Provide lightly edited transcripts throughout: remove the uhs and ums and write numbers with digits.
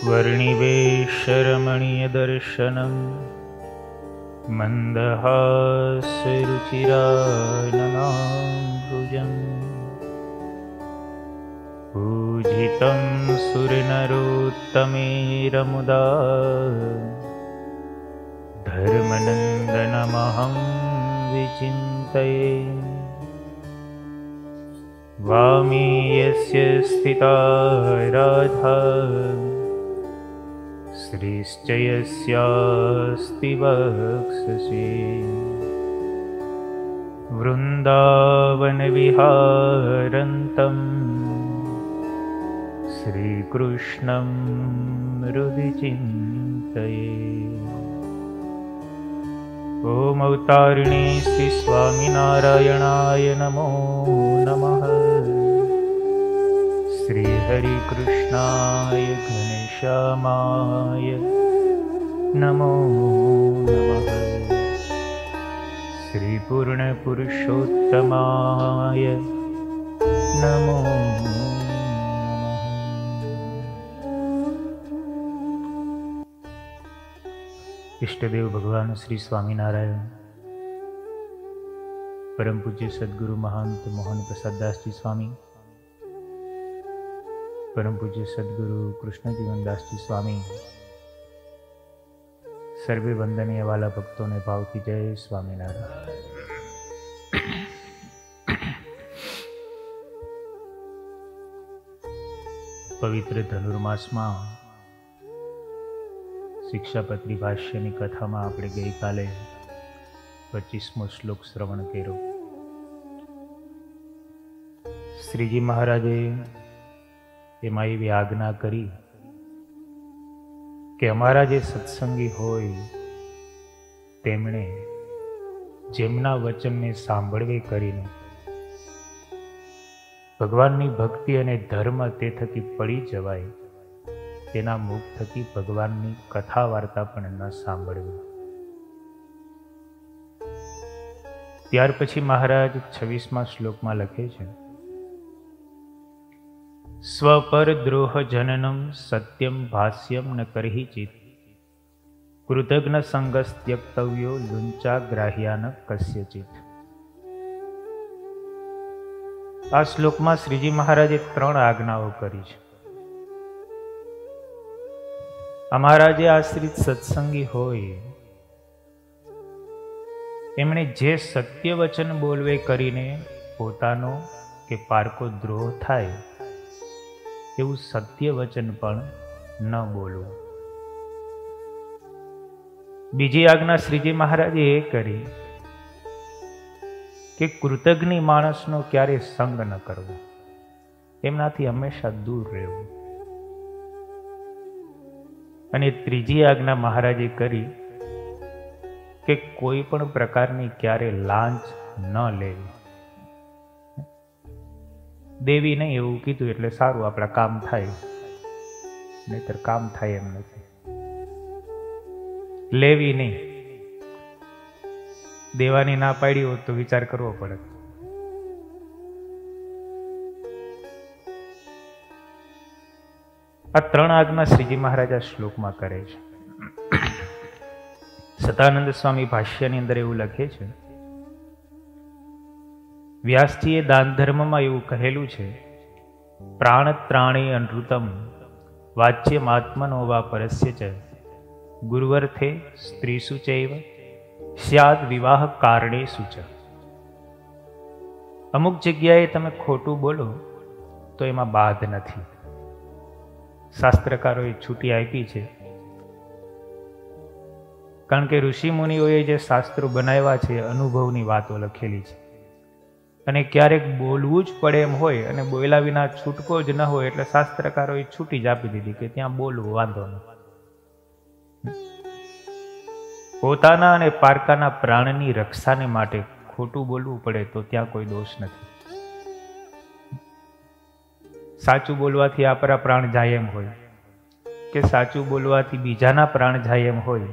वर्णिवेशरमणीयदर्शनं मन्दहासरुचिराननाम्बुजम् पूजितं सुरनरोत्तमेरमुदा धर्मनन्दनमहं विचिन्तये। वामे यस्य स्थिता राधा श्रीश्च यस्यास्ति वक्षसि वृन्दावनविहारन्तं श्रीकृष्णं हृदि चिन्तये। ॐ अवतारिणे श्री स्वामिनारायणाय नमो नमः। श्री हरिकृष्णाय घनश्यामाय नमो नमः। श्री पूर्णपुरुषोत्तमाय नमो नमः। इष्टदेव भगवान श्री स्वामीनारायण परम पूज्य सद्गुरु महंत मोहन प्रसाद दास जी स्वामी, परम पूज्य सद्गुरु कृष्ण जीवन दास जी स्वामी, सर्वे वंदनीय वाला भक्तों ने भाव की जय स्वामीनारायण। पवित्र धनुर्मास में शिक्षापत्री भाष्यनी कथा में આપણે ગઈકાલે 25મો શ્લોક શ્રવણ કર્યો। શ્રીજી મહારાજે એમાં એવી આજ્ઞા કરી કે અમારા જે સત્સંગી હોય તેમણે જેમના વચનને સાંભળવે કરીને ભગવાનની ભક્તિ અને ધર્મ તે થકી પડી જવાય, તેના મુખ થકી ભગવાનની કથા વાર્તા પણ ન સાંભળવી। ત્યાર પછી મહારાજ 26મા શ્લોકમાં લખે છે, સ્વપર દ્રોહ જનનમ સત્યમ ભાષ્યમ ન કરહિચિત કૃતજ્ઞ સંગસ ત્યક્તવ્યો લુંચા ગ્રાહ્યા ન કસ્યચિત। આ શ્લોકમાં શ્રીજી મહારાજે 3 આજ્ઞાઓ કરી છે। અમારા જે આશ્રિત સત્સંગી હોય એમણે જે સત્ય વચન બોલવે કરીને પોતાનો કે પારકો દ્રોહ થાય એવું સત્ય વચન પણ ન બોલવું। બીજી આજ્ઞા શ્રીજી મહારાજે એ કરી કે કૃતજ્ઞ માણસનો ક્યારે સંગ ન કરવો, એમનાથી હંમેશા દૂર રહેવું। અને ત્રીજી આજ્ઞા મહારાજે કરી કે કોઈ પણ પ્રકારની ક્યારે લાંચ ન લેવી, દેવી નહીં એવું કીધું એટલે સારું, આપણા કામ થાય, નહીતર કામ થાય એમ નથી। લેવી નહીં, દેવાની ના પાડી હોત તો વિચાર કરવો પડે। આ 3 આજ્ઞા શ્રીજી મહારાજ આ શ્લોકમાં કરે છે। સતાનંદ સ્વામી ભાષ્યની અંદર એવું લખે છે, વ્યાસજીએ દાન ધર્મમાં એવું કહેલું છે, પ્રાણ ત્રાણી અનૃતમ વાચ્યમાત્મનો વા પરસ્ય ચ ગુરુવર્થે સ્ત્રીસુ ચૈવ સ્યાદ વિવાહ કારણેસુ ચ। અમુક જગ્યાએ તમે ખોટું બોલો તો એમાં બાધ નથી, શાસ્ત્રકારોએ છૂટી આપી છે, કારણ કે ઋષિ મુનિઓએ જે શાસ્ત્રો બનાવ્યા છે અનુભવની વાતો લખેલી છે, અને ક્યારેક બોલવું જ પડે એમ હોય અને બોલ્યા વિના છૂટકો જ ન હોય એટલે શાસ્ત્રકારોએ છૂટી જ આપી દીધી કે ત્યાં બોલવું વાંધો નહીં। પોતાના અને પારકાના પ્રાણની રક્ષાને માટે ખોટું બોલવું પડે તો ત્યાં કોઈ દોષ નથી। સાચું બોલવાથી આપણા પ્રાણ જાય એમ હોય કે સાચું બોલવાથી બીજાના પ્રાણ જાય એમ હોય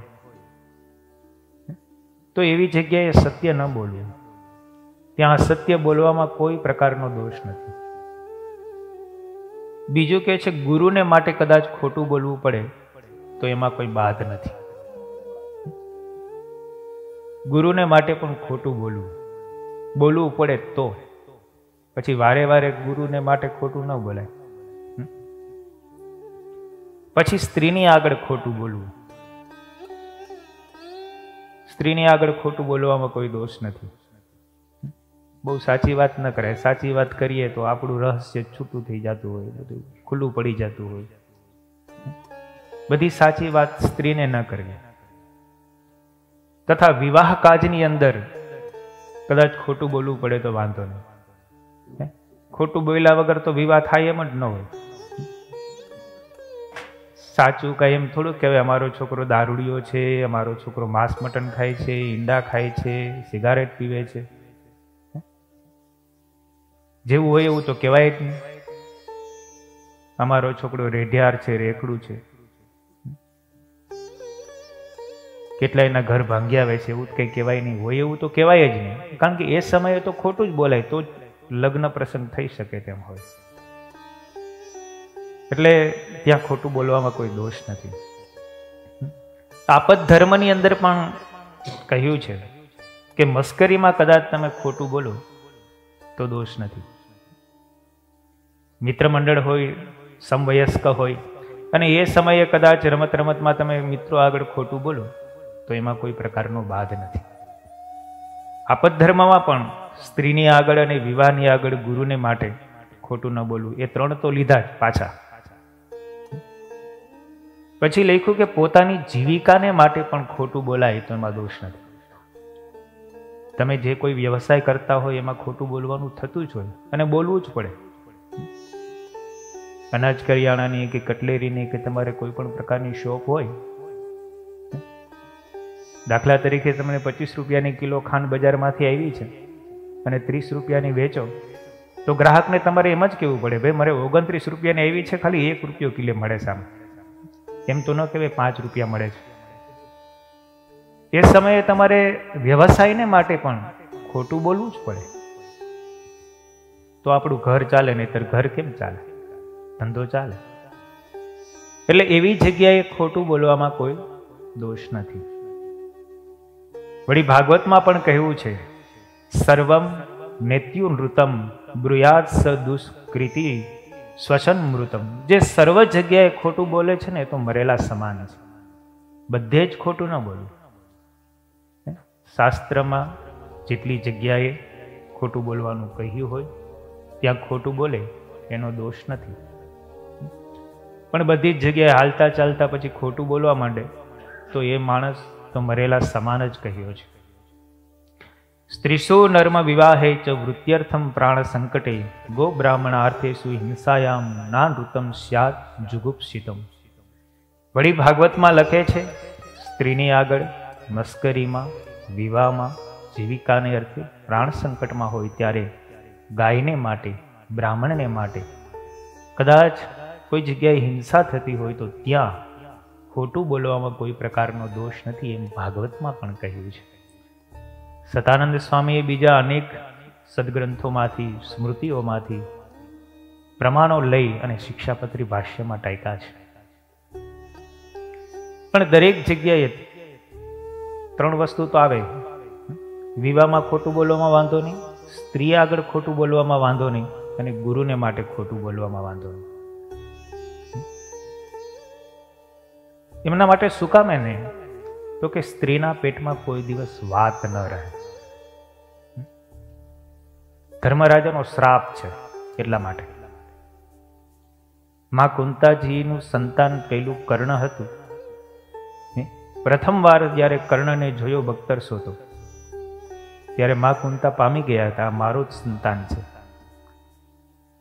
તો એવી જગ્યાએ સત્ય ન બોલવું, ત્યાં સત્ય બોલવામાં કોઈ પ્રકારનો દોષ નથી। બીજું કે છે ગુરુને માટે કદાચ ખોટું બોલવું પડે તો એમાં કોઈ બાદ નથી. ગુરુને માટે પણ ખોટું બોલવું પડે તો પછી વારે વારે ગુરુને માટે ખોટું ન બોલાય. પછી સ્ત્રીની આગળ ખોટું બોલવું. સ્ત્રીની આગળ ખોટું બોલવામાં કોઈ દોષ નથી. બહુ સાચી વાત ન કરે. સાચી વાત કરીએ તો આપણું રહસ્ય છૂટું થઈ જતું હોય, બધું ખુલ્લું પડી જતું હોય. બધી સાચી વાત સ્ત્રીને ન કરવી. તથા વિવાહ કાજની અંદર કદાચ ખોટું બોલવું પડે તો વાંધો નહીં. ખોટું બોલ્યા વગર તો વિવાહ થાય એમ જ ન હોય. સાચું કઈ એમ થોડું કહેવાય અમારો છોકરો દારૂડિયો છે, અમારો છોકરો માંસ મટન ખાય છે, ઈંડા ખાય છે, સિગારેટ પીવે છે. જેવું હોય એવું તો કહેવાય જ નહીં. અમારો છોકરો રેઢિયાર છે, રેખડું છે, કેટલાયના ઘર ભાંગી આવે છે, એવું કંઈ કહેવાય નહીં. હોય એવું તો કહેવાય જ નહીં. કારણ કે એ સમયે તો ખોટું જ બોલાય તો જ લગ્ન પ્રસંગ થઈ શકે તેમ હોય. એટલે ત્યાં ખોટું બોલવામાં કોઈ દોષ નથી. આપત ધર્મની અંદર પણ કહ્યું છે કે મસ્કરીમાં કદાચ તમે ખોટું બોલો તો દોષ નથી. મિત્ર મંડળ હોય, સમવયસ્ક હોય અને એ સમયે કદાચ રમત રમતમાં તમે મિત્રો આગળ ખોટું બોલો તો એમાં કોઈ પ્રકારનો બાદ નથી. આપત ધર્મમાં પણ સ્ત્રીની આગળ અને વિવાહની આગળ ગુરુને માટે ખોટું ન બોલવું, એ ત્રણ તો લીધા જ પાછા. પછી લખ્યું કે પોતાની જીવિકાને માટે પણ ખોટું બોલાય તો એમાં દોષ નથી. તમે જે કોઈ વ્યવસાય કરતા હોય એમાં ખોટું બોલવાનું થતું જ હોય અને બોલવું જ પડે. અનાજ કરિયાણાની કે કટલેરીની કે તમારે કોઈ પણ પ્રકારની શોપ હોય, દાખલા તરીકે તમને 25 રૂપિયાની કિલો ખાંડ બજારમાંથી આવી છે અને 30 રૂપિયાની વેચો તો ગ્રાહકને તમારે એમ જ કહેવું પડે, ભાઈ મારે 29 રૂપિયાની આવી છે, ખાલી 1 રૂપિયો કિલો મળે છે. એમ તો ન કહેવાય 5 રૂપિયા મળે છે. એ સમયે તમારે વ્યવસાયને માટે પણ ખોટું બોલવું જ પડે તો આપણું ઘર ચાલે, નહીતર ઘર કેમ ચાલે, ધંધો ચાલે. એટલે એવી જગ્યાએ ખોટું બોલવામાં કોઈ દોષ નથી. વળી ભાગવતમાં પણ કહ્યું છે, સર્વમ નેત્યુનૃતમ બ્રુયાત સ દુષ્કૃતિ શ્વસન મૃતમ. જે સર્વ જગ્યાએ ખોટું બોલે છે ને એ તો મરેલા સમાન છે. બધે જ ખોટું ન બોલવું. શાસ્ત્રમાં જેટલી જગ્યાએ ખોટું બોલવાનું કહ્યું હોય ત્યાં ખોટું બોલે એનો દોષ નથી. પણ બધી જ જગ્યાએ હાલતા ચાલતા પછી ખોટું બોલવા માંડે તો એ માણસ તો મરેલા સમાન જ કહ્યો છે. સ્ત્રીસો નર્મ વિવાહે ચ વૃત્યર્થમ પ્રાણ સંકટે ગો બ્રાહ્મણાર્થેષુ હિંસાયામ ના નૃતમ સ્યાત જુગુપ્સિતમ. વળી ભાગવતમાં લખે છે, સ્ત્રીની આગળ મસ્કરીમાં, વિવાહમાં, જીવિકાને અર્થે પ્રાણ સંકટમાં હોય ત્યારે ગાયને માટે, બ્રાહ્મણને માટે કદાચ કોઈ જગ્યાએ હિંસા થતી હોય તો ત્યાં ખોટું બોલવામાં કોઈ પ્રકારનો દોષ નથી, એમ ભાગવતમાં પણ કહ્યું છે. સતાનંદ સ્વામીએ બીજા અનેક સદગ્રંથોમાંથી, સ્મૃતિઓમાંથી પ્રમાણો લઈ અને શિક્ષાપત્રી ભાષ્યમાં ટાંક્યા છે. પણ દરેક જગ્યાએ 3 વસ્તુ તો આવે. વિવાહમાં ખોટું બોલવામાં વાંધો નહીં, સ્ત્રી આગળ ખોટું બોલવામાં વાંધો નહીં અને ગુરુને માટે ખોટું બોલવામાં વાંધો નહીં. એમના માટે શું કામ એને? તો કે સ્ત્રીના પેટમાં કોઈ દિવસ વાત ન રહે. ધર્મરાજાનો શ્રાપ છે એટલા માટે. માં કુંતાજીનું સંતાન પેલું કર્ણ હતું. પ્રથમવાર જ્યારે કર્ણને જોયો બખ્તરસો તો ત્યારે માં કુંતા પામી ગયા હતા, મારો જ સંતાન છે.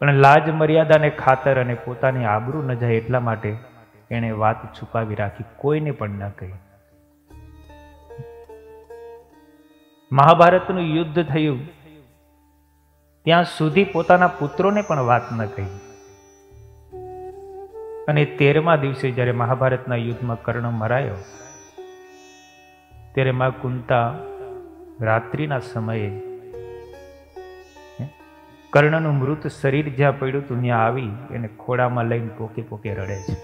પણ લાજ મર્યાદાને ખાતર અને પોતાની આબરૂ ન જાય એટલા માટે એણે વાત છુપાવી રાખી, કોઈને પણ ન કહી. મહાભારતનું યુદ્ધ થયું ત્યાં સુધી પોતાના પુત્રોને પણ વાત ન કહી. અને 13મા દિવસે જ્યારે મહાભારતના યુદ્ધમાં કર્ણ મરાયો ત્યારે માં કુંતા રાત્રિના સમયે કર્ણનું મૃત શરીર જ્યાં પડ્યું હતું ત્યાં આવી એને ખોળામાં લઈને પોકે પોકે રડે છે.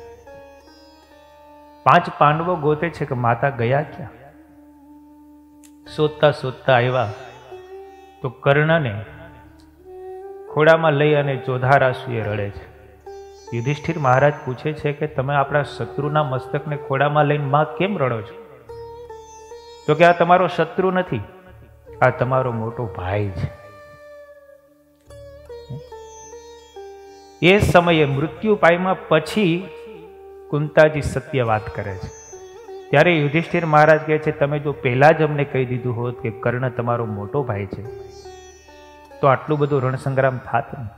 5 પાંડવો ગોતે છે કે માતા ગયા ક્યાં. શોધતા શોધતા આવ્યા તો કર્ણને ખોળામાં લઈ અને ચોધાર આંસુએ રડે છે. યુધિષ્ઠિર મહારાજ પૂછે છે કે તમે આપણા શત્રુના મસ્તકને ખોળામાં લઈને માં કેમ રડો છો? તો કે આ તમારો શત્રુ નથી, આ તમારો મોટો ભાઈ છે. એ સમયે મૃત્યુ પામ્યા પછી કુંતાજી સત્ય વાત કરે છે. ત્યારે યુધિષ્ઠિર મહારાજ કહે છે તમે જો પહેલા જ અમને કહી દીધું હોત કે કર્ણ તમારો મોટો ભાઈ છે તો આટલું બધું રણસંગ્રામ થાત નહીં.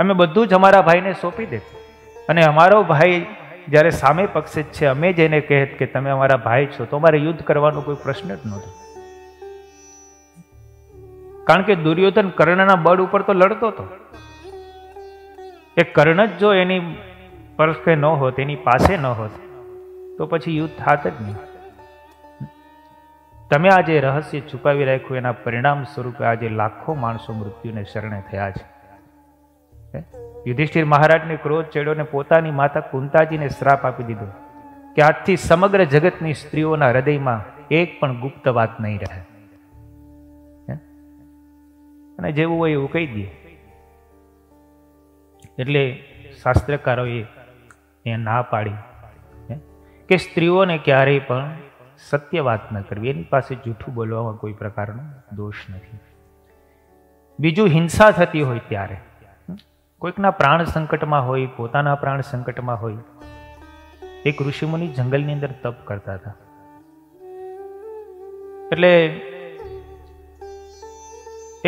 અમે બધું જ અમારા ભાઈને સોંપી દે અને અમારો ભાઈ જ્યારે સામે પક્ષે જ છે અમે જ એને કહેત કે તમે અમારા ભાઈ છો તો અમારે યુદ્ધ કરવાનો કોઈ પ્રશ્ન જ નહોતો. કારણ કે દુર્યોધન કર્ણના બળ ઉપર તો લડતો હતો. એ કર્ણ જ જો એની પરખે ન હોત, એની પાસે ન હોત તો પછી યુદ્ધ થાત જ નહીં. તમે આજે રહસ્ય છુપાવી રાખ્યું એના પરિણામ સ્વરૂપે આજે લાખો માણસો મૃત્યુને શરણે થયા છે. યુધિષ્ઠિર મહારાજને ક્રોધ ચડ્યો અને પોતાની માતા કુંતાજીને શ્રાપ આપી દીધો કે આજથી સમગ્ર જગતની સ્ત્રીઓના હૃદયમાં એક પણ ગુપ્ત વાત નહીં રહે અને જેવું હોય એવું કહી દે. એટલે શાસ્ત્રકારોએ એ ના પાડી કે સ્ત્રીઓને ક્યારેય પણ સત્ય વાત ન કરવી, એની પાસે જૂઠું બોલવામાં કોઈ પ્રકારનો દોષ નથી. બીજું, હિંસા થતી હોય ત્યારે, કોઈકના પ્રાણ સંકટમાં હોય, પોતાના પ્રાણ સંકટમાં હોય. એક ઋષિમુનિ જંગલની અંદર તપ કરતા હતા. એટલે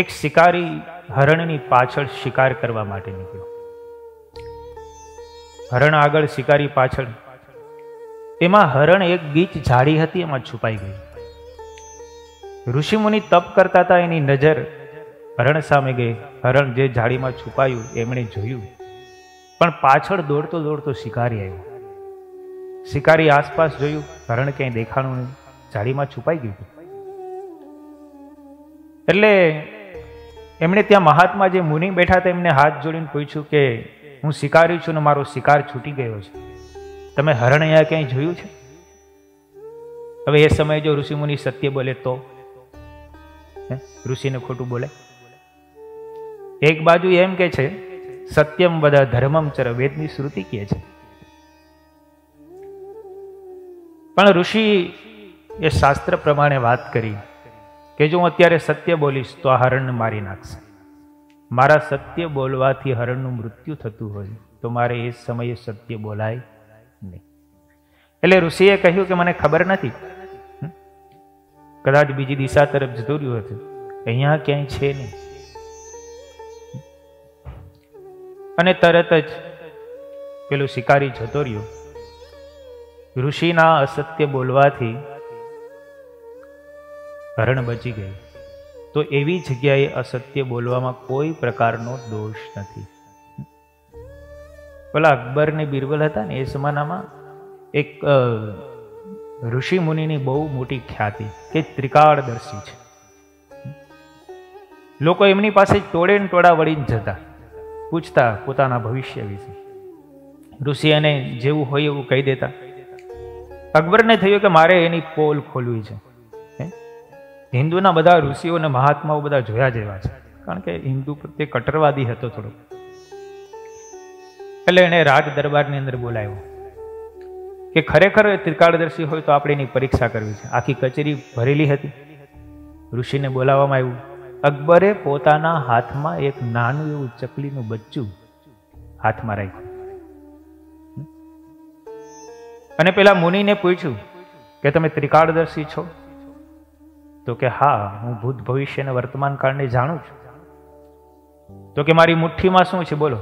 એક શિકારી હરણની પાછળ શિકાર કરવા માટે નીકળ્યો. હરણ આગળ, શિકારી પાછળ. એમાં હરણ એક ગીચ ઝાડી હતી એમાં છુપાઈ ગઈ. ઋષિમુનિ તપ કરતા હતા, એની નજર હરણ સામે ગઈ. હરણ જે ઝાડીમાં છુપાયું એમણે જોયું, પણ પાછળ દોડતો દોડતો શિકારી આવ્યો. શિકારી આસપાસ જોયું, હરણ ક્યાંય દેખાણું નહીં, ઝાડીમાં છુપાઈ ગયું. એટલે એમણે ત્યાં મહાત્મા જે મુનિ બેઠા હતા એમને હાથ જોડીને પૂછ્યું કે હું શિકારી છું ને મારો શિકાર છૂટી ગયો છે, તમે હરણ અહીંયા ક્યાંય જોયું છે? હવે એ સમયે જો ઋષિમુનિ સત્ય બોલે તો ઋષિને ખોટું બોલે? એક બાજુ એમ કે છે સત્યમ વદ ધર્મમ ચર, વેદની શ્રુતિ કહે છે. પણ ઋષિ એ શાસ્ત્ર પ્રમાણે વાત કરી કે જો હું અત્યારે સત્ય બોલીશ તો આ હરણને મારી નાખશે. મારા સત્ય બોલવાથી હરણનું મૃત્યુ થતું હોય તો મારે એ સમયે સત્ય બોલાય નહીં. એટલે ઋષિએ કહ્યું કે મને ખબર નથી, કદાચ બીજી દિશા તરફ જતું રહ્યું હતું, અહીંયા ક્યાંય છે નહીં. અને તરત જ પેલો શિકારી જતો રહ્યો. ઋષિના અસત્ય બોલવાથી હરણ બચી ગઈ. તો એવી જગ્યાએ અસત્ય બોલવામાં કોઈ પ્રકારનો દોષ નથી. પેલા અકબર ને બિરબલ હતા ને, એ જમાનામાં એક ઋષિ મુનિની બહુ મોટી ખ્યાતિ કે ત્રિકાળદર્શી છે. લોકો એમની પાસે ટોળે ને ટોળા વળીને જતા, પૂછતા પોતાના ભવિષ્ય વિશે. ઋષિ એને જેવું હોય એવું કહી દેતા. અકબરને થયું કે મારે એની પોલ ખોલવી છે. હિન્દુના બધા ઋષિઓ અને મહાત્માઓ બધા જોયા જેવા છે, કારણ કે હિન્દુ પ્રત્યે કટ્ટરવાદી હતો થોડો. એટલે એને રાજ દરબારની અંદર બોલાવ્યો કે ખરેખર ત્રિકાળદર્શી હોય તો આપણે એની પરીક્ષા કરવી છે. આખી કચેરી ભરેલી હતી. ઋષિને બોલાવવામાં આવ્યું. અકબરે પોતાના હાથમાં એક નાનું એવું ચકલીનું બચ્ચું હાથમાં રાખ્યું અને પેલા મુનિને પૂછ્યું કે તમે ત્રિકાળદર્શી છો? તો કે હા, હું ભૂત ભવિષ્ય અને વર્તમાન કાળને જાણું છું. તો કે મારી મુઠ્ઠીમાં શું છે બોલો?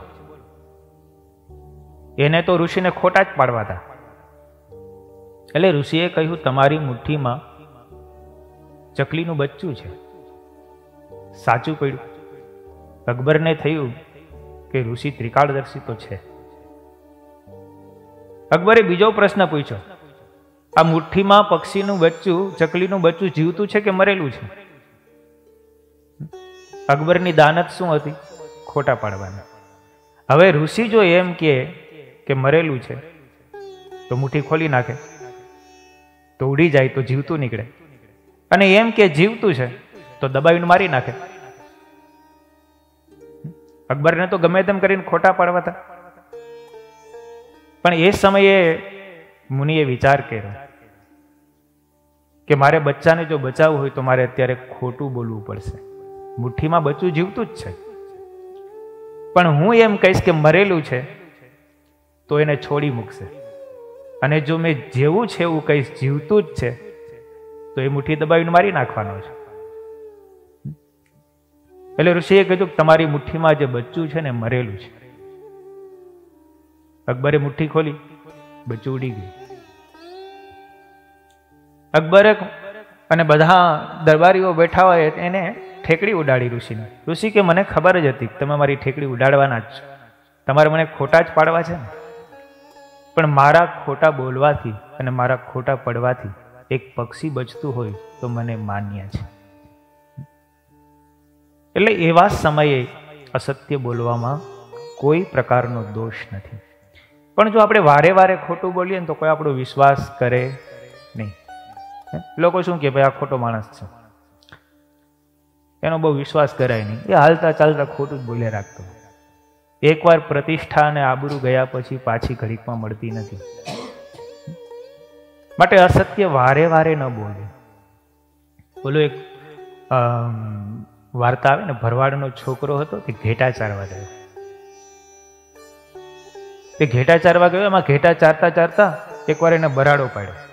એને તો ઋષિને ખોટા જ પાડવા હતા. એટલે ઋષિએ કહ્યું તમારી મુઠ્ઠીમાં ચકલીનું બચ્ચું છે. સાચું પડ્યું. અકબરને થયું કે ઋષિ ત્રિકાળદર્શી તો છે. અકબરે બીજો પ્રશ્ન પૂછ્યો, આ મુઠ્ઠીમાં પક્ષીનું બચ્ચું, ચકલીનું બચ્ચું જીવતું છે કે મરેલું છે? અકબરની દાનત શું હતી? ખોટા પાડવાની. હવે ઋષિ જો એમ કે મરેલું છે તો મુઠ્ઠી ખોલી નાખે તો ઉડી જાય તો જીવતું નીકળે, અને એમ કે જીવતું છે તો દબાવીને મારી નાખે. અકબરને તો ગમે તેમ કરીને ખોટા પાડવા હતા. પણ એ સમયે મુનિએ વિચાર કર્યો કે મારે બચ્ચાને જો બચાવવું હોય તો મારે અત્યારે ખોટું બોલવું પડશે. મુઠ્ઠીમાં બચ્ચું જીવતું જ છે, પણ હું એમ કહીશ કે મરેલું છે તો એને છોડી મૂકશે, અને જો મેં જેવું છે એવું કહીશ જીવતું જ છે તો એ મુઠ્ઠી દબાવીને મારી નાખવાનો છે. એટલે ઋષિએ કીધું કે તમારી મુઠ્ઠીમાં જે બચ્ચું છે ને મરેલું છે. અકબરે મુઠ્ઠી ખોલી, બચ્ચું ઉડી ગયું. અકબરે અને બધા દરબારીઓ બેઠા હોય એને ઠેકડી ઉડાડી ઋષિને. ઋષિ કે મને ખબર જ હતી કે તમે મારી ઠેકડી ઉડાડવાના જ છો, તમારે મને ખોટા જ પાડવા છે ને. પણ મારા ખોટા બોલવાથી અને મારા ખોટા પડવાથી એક પક્ષી બચતું હોય તો મને માન્ય છે. એટલે એવા સમયે અસત્ય બોલવામાં કોઈ પ્રકારનો દોષ નથી. પણ જો આપણે વારે વારે ખોટું બોલીએ ને તો કોઈ આપણો વિશ્વાસ કરે નહીં. લોકો શું કે ભાઈ આ ખોટો માણસ છે, એનો બહુ વિશ્વાસ કરાય નહીં, એ હાલતા ચાલતા ખોટું જ બોલ્યા રાખતો. એકવાર પ્રતિષ્ઠા અને આબરૂ ગયા પછી પાછી ઘડીકમાં મળતી નથી. માટે અસત્ય વારે વારે ન બોલે. બોલો એક વાર્તા આવે ને, ભરવાડનો છોકરો હતો તે ઘેટા ચારવા ગયો. તે ઘેટા ચારવા ગયો, એમાં ઘેટા ચારતા ચારતા એકવાર એને બરાડો પાડ્યો.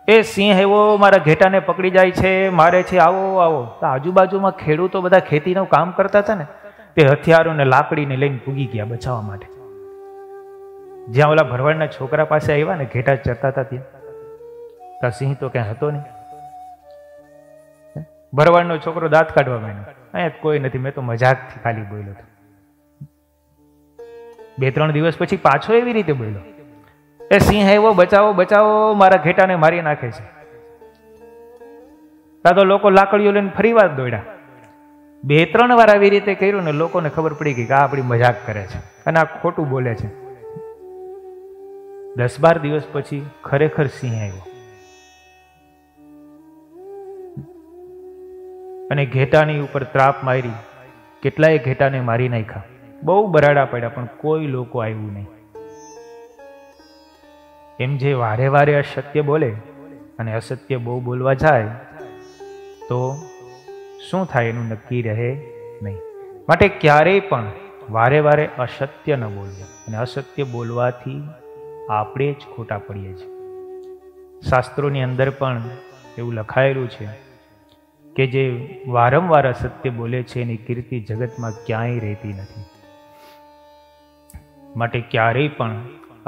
એ સિંહ એવો મારા ઘેટાને પકડી જાય છે, મારે છે, આવો આવો. તો આજુબાજુમાં ખેડૂતો બધા ખેતીનું કામ કરતા હતા ને, તે હથિયારોને લાકડીને લઈને પૂગી ગયા બચાવવા માટે. જ્યાં ઓલા ભરવાડના છોકરા પાસે આવ્યા ને ઘેટા ચરતા હતા ત્યાં સિંહ તો ક્યાં હતો નહીં. ભરવાડનો છોકરો દાંત કાઢવા માંડ્યો, અહીંયા કોઈ નથી, મેં તો મજાકથી ખાલી બોલ્યો હતો. 2-3 દિવસ પછી પાછો એવી રીતે બોલ્યો, એ સિંહ એવો બચાવો બચાવો, મારા ઘેટાને મારી નાખે છે. તા તો લોકો લાકડીઓ લઈને ફરી વાર દોડ્યા. 2-3 વાર આવી રીતે કર્યું ને લોકોને ખબર પડી ગઈ કે આ આપણી મજાક કરે છે અને આ ખોટું બોલે છે. 10-12 દિવસ પછી ખરેખર સિંહ આવ્યો અને ઘેટાની ઉપર ત્રાપ મારી. કેટલાય ઘેટાને મારી નાખ્યા, બહુ બરાડા પડ્યા, પણ કોઈ લોકો આવ્યું નહીં. એમ જે વારે વારે અસત્ય બોલે અને અસત્ય બહુ બોલવા જાય તો શું થાય એનું નક્કી રહે નહીં. માટે ક્યારેય પણ વારે વારે અસત્ય ન બોલવું, અને અસત્ય બોલવાથી આપણે જ ખોટા પડીએ છીએ. શાસ્ત્રોની અંદર પણ એવું લખાયેલું છે કે જે વારંવાર અસત્ય બોલે છે એની કીર્તિ જગતમાં ક્યાંય રહેતી નથી. માટે ક્યારેય પણ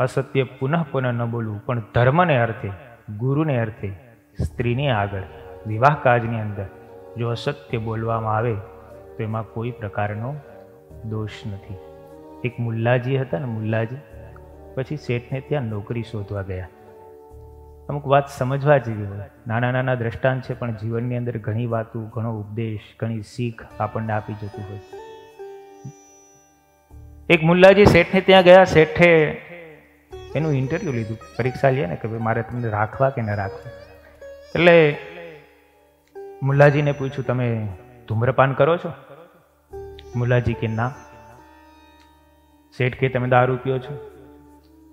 અસત્ય પુનઃ પુનઃ ન બોલવું, પણ ધર્મને અર્થે, ગુરુને અર્થે, સ્ત્રીને આગળ, વિવાહ કાજની અંદર જો અસત્ય બોલવામાં આવે તો એમાં કોઈ પ્રકારનો દોષ નથી. એક મુલ્લાજી હતા ને, મુલ્લાજી પછી શેઠને ત્યાં નોકરી શોધવા ગયા. અમુક વાત સમજવા જેવી હોય, નાના નાના દ્રષ્ટાંત છે, પણ જીવનની અંદર ઘણી વાતો, ઘણો ઉપદેશ, ઘણી શીખ આપણને આપી જતું હોય. એક મુલ્લાજી શેઠને ત્યાં ગયા. શેઠે એનું ઇન્ટરવ્યુ લીધું, પરીક્ષા લે ને કે ભાઈ મારે તમને રાખવા કે ન રાખવા. એટલે મુલ્લાજીને પૂછ્યું, તમે ધૂમ્રપાન કરો છો? મુલ્લાજી કે ના. શેઠ કે તમે દારૂ પીઓ છો?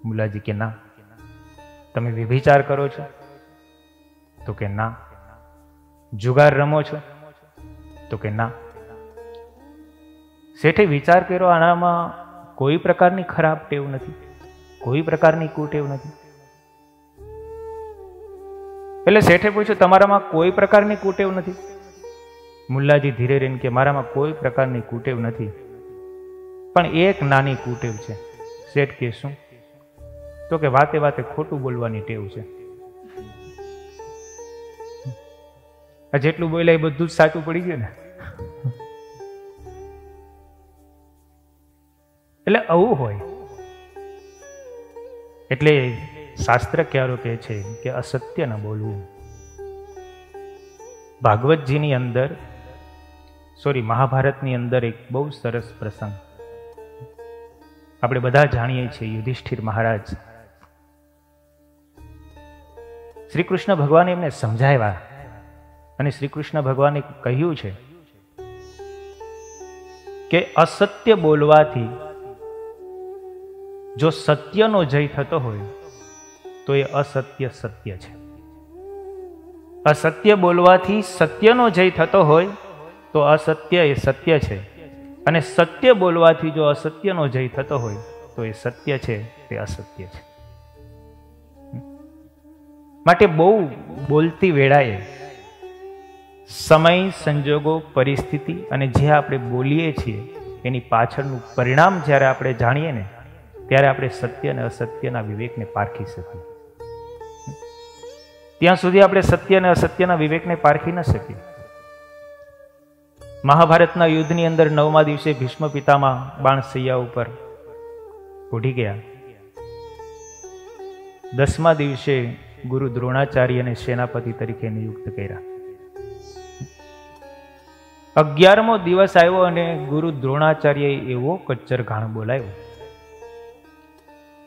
મુલ્લાજી કે ના. તમે વ્યભિચાર કરો છો? તો કે ના. જુગાર રમો છો? તો કે ના. શેઠે વિચાર કર્યો, આનામાં કોઈ પ્રકારની ખરાબ ટેવ નથી, કોઈ પ્રકારની કુટેવ નથી. એટલે શેઠે પૂછ્યું, તમારામાં કોઈ પ્રકારની કુટેવ નથી? મુલ્લાજી ધીરે રહીને કે મારામાં કોઈ પ્રકારની કુટેવ નથી, પણ એક નાની કુટેવ છે. શેઠ કે શું? તો કે વાતે વાતે ખોટું બોલવાની ટેવ છે. જેટલું બોલ્યા એ બધું જ સાચું પડી ગયું ને. એટલે આવું હોય. એટલે શાસ્ત્ર ક્યારો કહે છે કે અસત્ય ન બોલવું. ભાગવતજીની અંદર મહાભારતની અંદર એક બહુ સરસ પ્રસંગ આપણે બધા જાણીએ છીએ. યુધિષ્ઠિર મહારાજ શ્રી કૃષ્ણ ભગવાને એમને સમજાવ્યા અને શ્રી કૃષ્ણ ભગવાને કહ્યું છે કે અસત્ય બોલવાથી જો સત્યનો જય થતો હોય તો એ અસત્ય સત્ય છે. અસત્ય બોલવાથી સત્યનો જય થતો હોય તો અસત્ય એ સત્ય છે, અને સત્ય બોલવાથી જો અસત્યનો જય થતો હોય તો એ સત્ય છે તે અસત્ય છે. માટે બહુ બોલતી વેળાએ સમય, સંજોગો, પરિસ્થિતિ અને જે આપણે બોલીએ છીએ એની પાછળનું પરિણામ જ્યારે આપણે જાણીએ ને ત્યારે આપણે સત્ય અને અસત્યના વિવેકને પારખી શકીએ. ત્યાં સુધી આપણે સત્ય અને અસત્યના વિવેકને પારખી ન શકીએ. મહાભારતના યુદ્ધની અંદર 9મા દિવસે ભીષ્મ પિતામહ બાણસૈયા ઉપર ઉઠી ગયા. 10મા દિવસે ગુરુ દ્રોણાચાર્યને સેનાપતિ તરીકે નિયુક્ત કર્યા. 11મો દિવસ આવ્યો અને ગુરુ દ્રોણાચાર્યએ એવો કચ્ચર ઘાણ બોલાયો,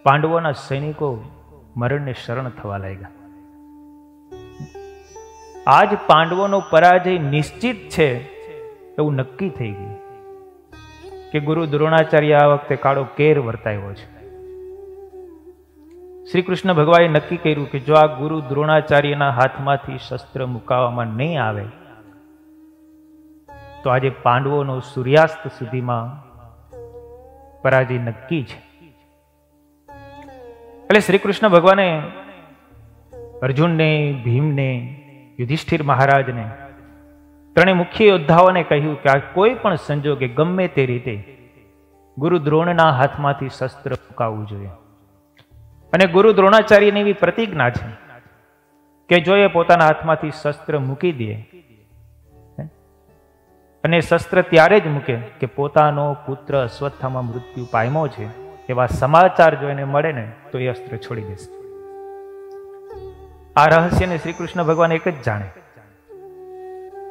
પાંડવોના સૈનિકો મરણને શરણ થવા લાગ્યા. આજ પાંડવોનો પરાજય નિશ્ચિત છે એવું નક્કી થઈ ગયું કે ગુરુ દ્રોણાચાર્ય આ વખતે કાળો કેર વર્તાયો છે. શ્રી કૃષ્ણ ભગવાને નક્કી કર્યું કે જો આ ગુરુ દ્રોણાચાર્યના હાથમાંથી શસ્ત્ર મુકાવવામાં નહીં આવે તો આજે પાંડવોનો સૂર્યાસ્ત સુધીમાં પરાજય નક્કી છે. એટલે શ્રી કૃષ્ણ ભગવાને અર્જુનને, ભીમને, યુધિષ્ઠિર મહારાજને, ત્રણેય મુખ્ય યોદ્ધાઓને કહ્યું કે આ કોઈ પણ સંજોગે ગમે તે રીતે ગુરુ દ્રોણના હાથમાંથી શસ્ત્ર મુકાવવું જોઈએ. અને ગુરુ દ્રોણાચાર્યની એવી પ્રતિજ્ઞા છે કે જો એ પોતાના હાથમાંથી શસ્ત્ર મૂકી દે, અને શસ્ત્ર ત્યારે જ મૂકે કે પોતાનો પુત્ર અશ્વત્થામા મૃત્યુ પામ્યો છે એવા સમાચાર જો એને મળે ને તો એ અસ્ત્ર છોડી દેશે. આ રહસ્યને શ્રી કૃષ્ણ ભગવાન એક જ જાણે,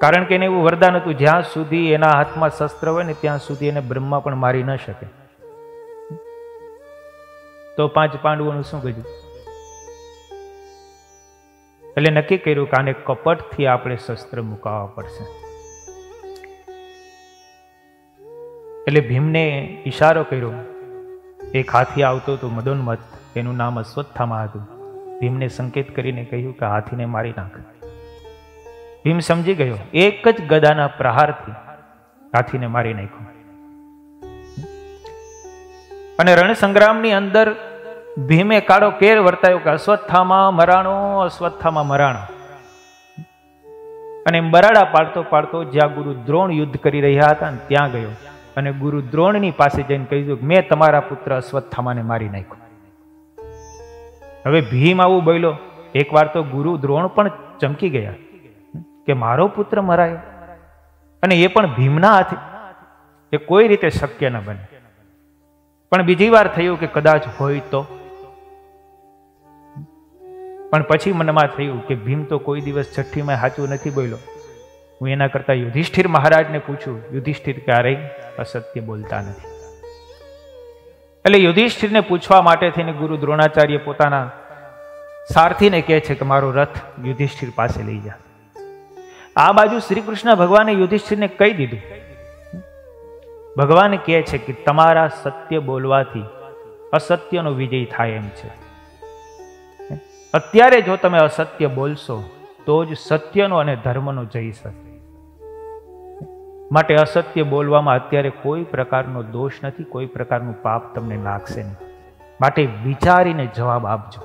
કારણ કે એને એવું વરદાન હતું જ્યાં સુધી એના હાથમાં શસ્ત્ર હોય ને ત્યાં સુધી એને બ્રહ્મા પણ મારી ન શકે. તો 5 પાંડવોનું શું કર્યું? એટલે નક્કી કર્યું કે આને કપટથી આપણે શસ્ત્ર મુકાવવા પડશે. એટલે ભીમને ઈશારો કર્યો. એક હાથી આવતો હતો મદોન્મત, એનું નામ અશ્વત્થામા હતું. ભીમને સંકેત કરીને કહ્યું કે હાથીને મારી નાખ. ભીમ સમજી ગયો, એક જ ગદાના પ્રહારથી હાથીને મારી નાખ્યો. અને રણસંગ્રામની અંદર ભીમે કાળો કેર વર્તાયો કે અશ્વત્થામા મરાણો, અશ્વત્થામા મરાણો. અને બરાડા પાડતો પાડતો જ્યાં ગુરુ દ્રોણ યુદ્ધ કરી રહ્યા હતા ને ત્યાં ગયો અને ગુરુ દ્રોણની પાસે જઈને કહ્યું કે મેં તમારા પુત્ર અશ્વત્થામાને મારી નાખ્યો. હવે ભીમ આવું બોલ્યો, એક વાર તો ગુરુ દ્રોણ પણ ચમકી ગયા કે મારો પુત્ર મરાયો, અને એ પણ ભીમના હાથે. એ કોઈ રીતે શક્ય ન બને. પણ બીજી વાર થયું કે કદાચ હોય તો. પણ પછી મનમાં થયું કે ભીમ તો કોઈ દિવસ છઠ્ઠીમાં સાચું નથી બોલ્યો. હું એના કરતા યુધિષ્ઠિર મહારાજને પૂછું. યુધિષ્ઠિર ક્યારેય અસત્ય બોલતા નથી. એટલે યુધિષ્ઠિરને પૂછવા માટે થઈને ગુરુ દ્રોણાચાર્ય પોતાના સારથીને કહે છે કે મારો રથ યુધિષ્ઠિર પાસે લઈ જા. આ બાજુ શ્રી કૃષ્ણ ભગવાને યુધિષ્ઠિરને કહી દીધું. ભગવાન કહે છે કે તમારા સત્ય બોલવાથી અસત્યનો વિજય થાય એમ છે. અત્યારે જો તમે અસત્ય બોલશો તો જ સત્યનો અને ધર્મનો જય થશે. માટે અસત્ય બોલવામાં અત્યારે કોઈ પ્રકારનો દોષ નથી, કોઈ પ્રકારનું પાપ તમને લાગશે નહીં. માટે વિચારીને જવાબ આપજો.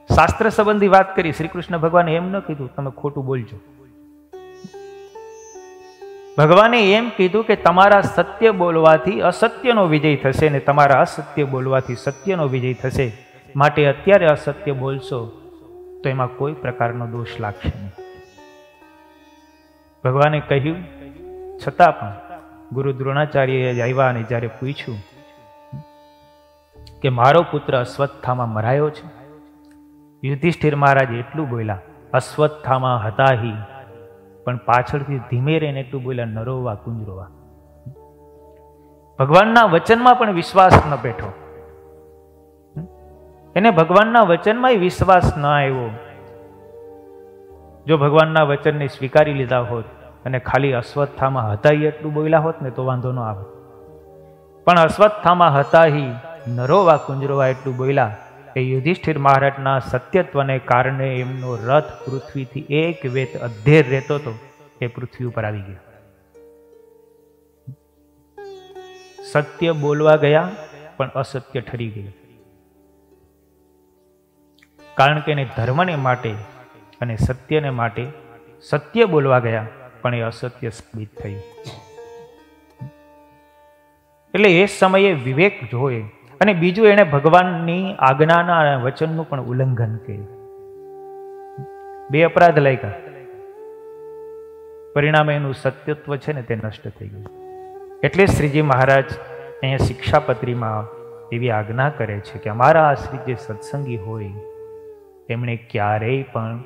શાસ્ત્ર સંબંધી વાત કરી. શ્રી કૃષ્ણ ભગવાને એમ ન કીધું તમે ખોટું બોલજો. ભગવાને એમ કીધું કે તમારા સત્ય બોલવાથી અસત્યનો વિજય થશે ને તમારા અસત્ય બોલવાથી સત્યનો વિજય થશે. માટે અત્યારે અસત્ય બોલશો તો એમાં કોઈ પ્રકારનો દોષ લાગશે નહીં. ભગવાને કહ્યું છતાં પણ ગુરુ દ્રોણાચાર્યએ આવ્યા અને જ્યારે પૂછ્યું કે મારો પુત્ર અશ્વત્થામા મરાયો છે, યુધિષ્ઠિર મહારાજ એટલું બોલ્યા અશ્વત્થામા હતાહી પણ પાછળથી ધીમે રહીને એટલું બોલ્યા, નરોવા કુંજરોવા. ભગવાનના વચનમાં પણ વિશ્વાસ ન બેઠો. એને ભગવાનના વચનમાં વિશ્વાસ ન આવ્યો. જો ભગવાનના વચનને સ્વીકારી લીધા હોત અને ખાલી અશ્વત્થામા હતા એટલું બોલ્યા હોત ને તો વાંધો ન આવે. પણ અશ્વત્થામા હતા નરોવા કુંજરોવા એટલું બોલ્યા કે યુધિષ્ઠિર મહારાજના સત્યત્વને કારણે એમનો રથ પૃથ્વીથી એક વેત અધ્ધેર રહેતો હતો એ પૃથ્વી ઉપર આવી ગયો. સત્ય બોલવા ગયા પણ અસત્ય ઠરી ગયું. કારણ કે એને ધર્મને માટે અને સત્યને માટે સત્ય બોલવા ગયા પણ એ અસત્ય સાબિત થયું. એટલે એ સમયે વિવેક જોઈએ. અને બીજું, એને ભગવાનની આજ્ઞાના વચનનું પણ ઉલ્લંઘન કર્યું. બે અપરાધ લાગ્યા. પરિણામે એનું સત્યત્વ છે ને તે નષ્ટ થઈ ગયું. એટલે શ્રીજી મહારાજ અહીંયા શિક્ષાપત્રીમાં એવી આજ્ઞા કરે છે કે અમારા આશ્રિત જે સત્સંગી હોય એમણે ક્યારેય પણ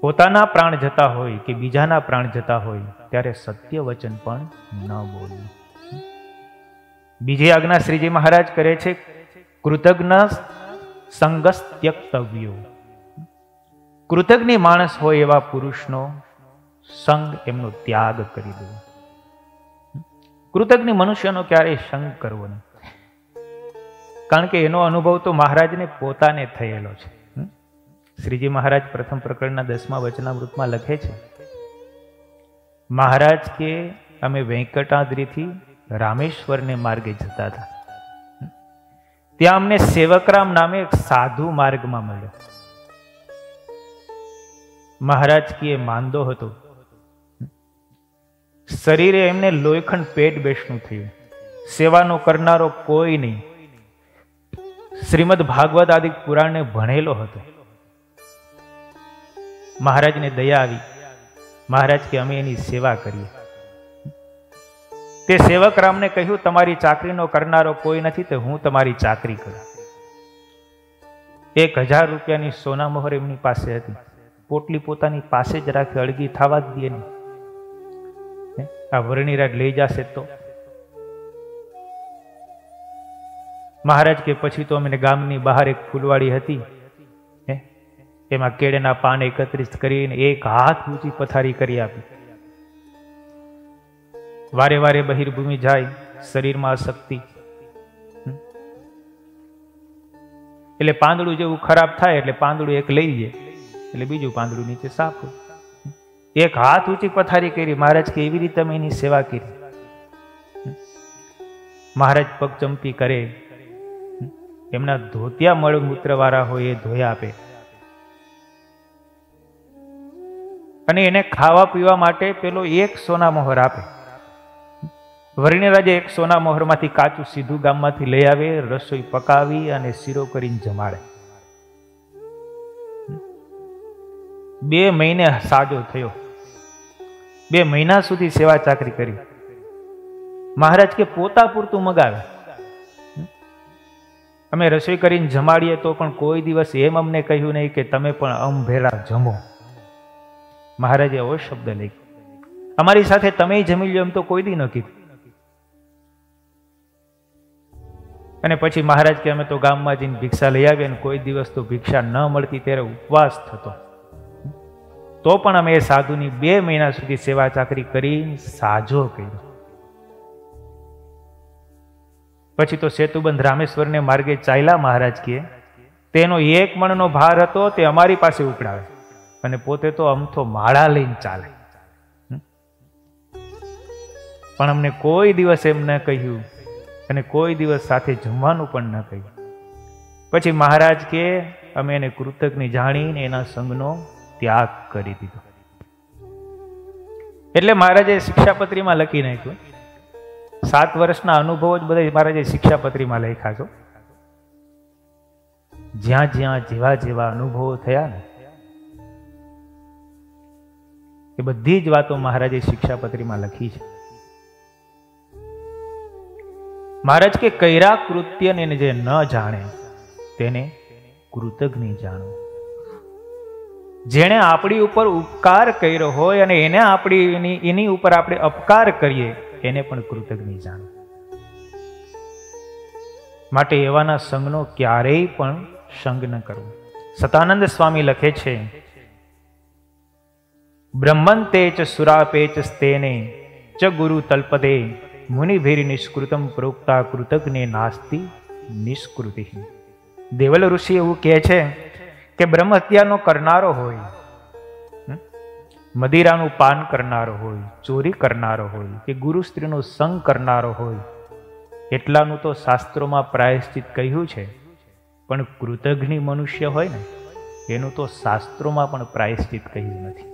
પોતાના પ્રાણ જતા હોય કે બીજાના પ્રાણ જતા હોય ત્યારે સત્ય વચન પણ ન બોલવું. બીજી આજ્ઞા શ્રીજી મહારાજ કરે છે, કૃતજ્ઞ સંગસ ત્યક્તવ્યો. કૃતજ્ઞ માણસ હોય એવા પુરુષનો સંગ એમનો ત્યાગ કરી દેવો. કૃતજ્ઞ મનુષ્યનો ક્યારેય સંગ કરવો નહીં. કારણ કે એનો અનુભવ તો મહારાજને પોતાને થયેલો છે. શ્રીજી મહારાજ પ્રથમ પ્રકરણના 10મા વચનામૃતમાં લખે છે, મહારાજ કે અમે વેંકટાદ્રીથી રામેશ્વરને માર્ગે જતા હતા. ત્યાં અમને સેવકરામ નામે એક સાધુ માર્ગમાં મળ્યો. મહારાજ કે માંદો હતો. શરીરે એમને લોહીખંડ પેટ બેસણું થયું. સેવાનો કરનારો કોઈ નહીં. શ્રીમદ ભાગવત આદિ પુરાણને ભણેલો હતો. મહારાજને દયા આવી. મહારાજ કે અમે એની સેવા કરીએ. તે સેવક રામને કહ્યું, તમારી ચાકરીનો કરનારો કોઈ નથી તો હું તમારી ચાકરી કરું. 1000 રૂપિયાની સોના મોહર એમની પાસે હતી. પોટલી પોતાની પાસે જ રાખી, અળગી થવા જ દે નહીં. આ વર્ણિરાજ લઈ જશે તો. મહારાજ કે પછી તો અમને ગામની બહાર એક ફૂલવાડી હતી, એમાં કેળના પાન એકત્રિત કરીને એક હાથ ઊંચી પથારી કરી આપી. વારે વારે બહિર્ભૂમિ જાય, શરીરમાં અશક્તિ, એટલે પાંદડું જેવું ખરાબ થાય એટલે પાંદડું એક લઈ જાય એટલે બીજું પાંદડું નીચે સાફ હોય. એક હાથ ઊંચી પથારી કરી. મહારાજ કે એવી રીતે અમે એની સેવા કરી. મહારાજ પગ ચંપી કરે, એમના ધોતિયા મળમૂત્ર વાળા હોય એ ધોયા આપે, અને એને ખાવા પીવા માટે પેલો એક સોના મોહર આપે. વર્ણિરાજે એક સોના મોહરમાંથી કાચું સીધું ગામમાંથી લઈ આવે, રસોઈ પકાવી અને શીરો કરીને જમાડે. 2 મહિને સાજો થયો. 2 મહિના સુધી સેવા ચાકરી કરી. મહારાજ કે પોતા પૂરતું મગાવે. અમે રસોઈ કરીને જમાડીએ તો પણ કોઈ દિવસ એમ અમને કહ્યું નહીં કે તમે પણ અમભેળા જમો. મહારાજે એવો શબ્દ લખ્યો, અમારી સાથે તમે જમી લો એમ તો કોઈ દી ન કીધું. અને પછી મહારાજ કે અમે તો ગામમાં જઈને ભિક્ષા લઈ આવીએ, અને કોઈ દિવસ તો ભિક્ષા ન મળતી ત્યારે ઉપવાસ થતો, તો પણ અમે એ સાધુની 2 મહિના સુધી સેવા ચાકરી કરી સાજો કર્યો. પછી તો સેતુબંધ રામેશ્વરને માર્ગે ચાલ્યા. મહારાજ કે તેનો 1 મણનો ભાર હતો તે અમારી પાસે ઉપડાવે, અને પોતે તો અમથો માળા લઈને ચાલે. પણ અમને કોઈ દિવસ એમ ન કહ્યું, અને કોઈ દિવસ સાથે જમવાનું પણ ન કહ્યું. પછી મહારાજ કે અમે એને કૃતજ્ઞ જાણીને એના સંગનો ત્યાગ કરી દીધો. એટલે મહારાજે શિક્ષાપત્રીમાં લખી નાખ્યું. 7 વર્ષના અનુભવો જ બધા મહારાજે શિક્ષાપત્રીમાં લખ્યા છો. જ્યાં જ્યાં જેવા જેવા અનુભવો થયા ને એ બધી જ વાતો મહારાજે શિક્ષાપત્રીમાં લખી છે. મહારાજ કે કૈરા કૃત્યને જે ન જાણે તેને કૃતજ્ઞ જાણો. જેણે આપણી ઉપર ઉપકાર કર્યો હોય અને એને એની ઉપર આપણે અપકાર કરીએ એને પણ કૃતજ્ઞ જાણો. માટે એવાના સંગનો ક્યારેય પણ સંગ ન કરવો. સતાનંદ સ્વામી લખે છે, બ્રહ્મંતે ચ સુરાપેચ સ્તેને ચ ગુરુ તલ્પદે મુનિભેરી નિષ્કૃતમ પ્રોક્તા કૃતજ્ઞે નાસ્તિ નિષ્કૃતિ. દેવલ ઋષિ એવું કહે છે કે બ્રહ્મ હત્યાનો કરનારો હોય, મદિરાનું પાન કરનારો હોય, ચોરી કરનારો હોય કે ગુરુ સ્ત્રીનો સંગ કરનારો હોય, એટલાનું તો શાસ્ત્રોમાં પ્રાયશ્ચિત કહ્યું છે, પણ કૃતજ્ઞ મનુષ્ય હોય ને એનું તો શાસ્ત્રોમાં પણ પ્રાયશ્ચિત કહ્યું નથી.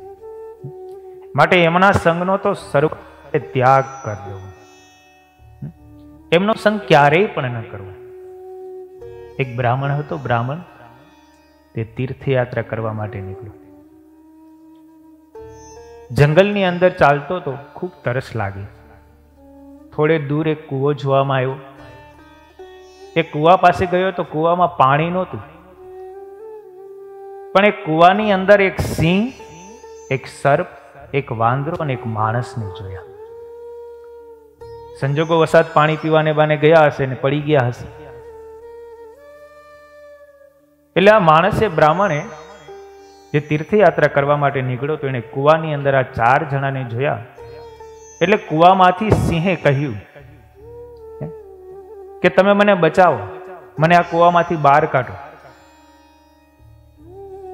માટે એમના સંગનો તો સર્વ ત્યાગ કરી દેવો, એમનો સંગ ક્યારેય પણ ન કરવો. એક બ્રાહ્મણ હતો. બ્રાહ્મણ તે તીર્થયાત્રા કરવા માટે નીકળ્યો. જંગલની અંદર ચાલતો તો ખૂબ તરસ લાગી. થોડે દૂર એક કૂવો જોવામાં આવ્યો. એ કૂવા પાસે ગયો તો કૂવામાં પાણી નહોતું, પણ એ કૂવાની અંદર એક સિંહ, એક સર્પ, એક વાંદરો અને એક માણસને જોયા. સંજોગો વસાત પાણી પીવાને બાને ગયા હશે ને પડી ગયા હશે. એટલે આ માણસે, બ્રાહ્મણે જે તીર્થયાત્રા કરવા માટે નીકળ્યો તો એને કૂવાની અંદર આ 4 જણાને જોયા. એટલે કૂવામાંથી સિંહે કહ્યું કે તમે મને બચાવો, મને આ કૂવામાંથી બહાર કાઢો.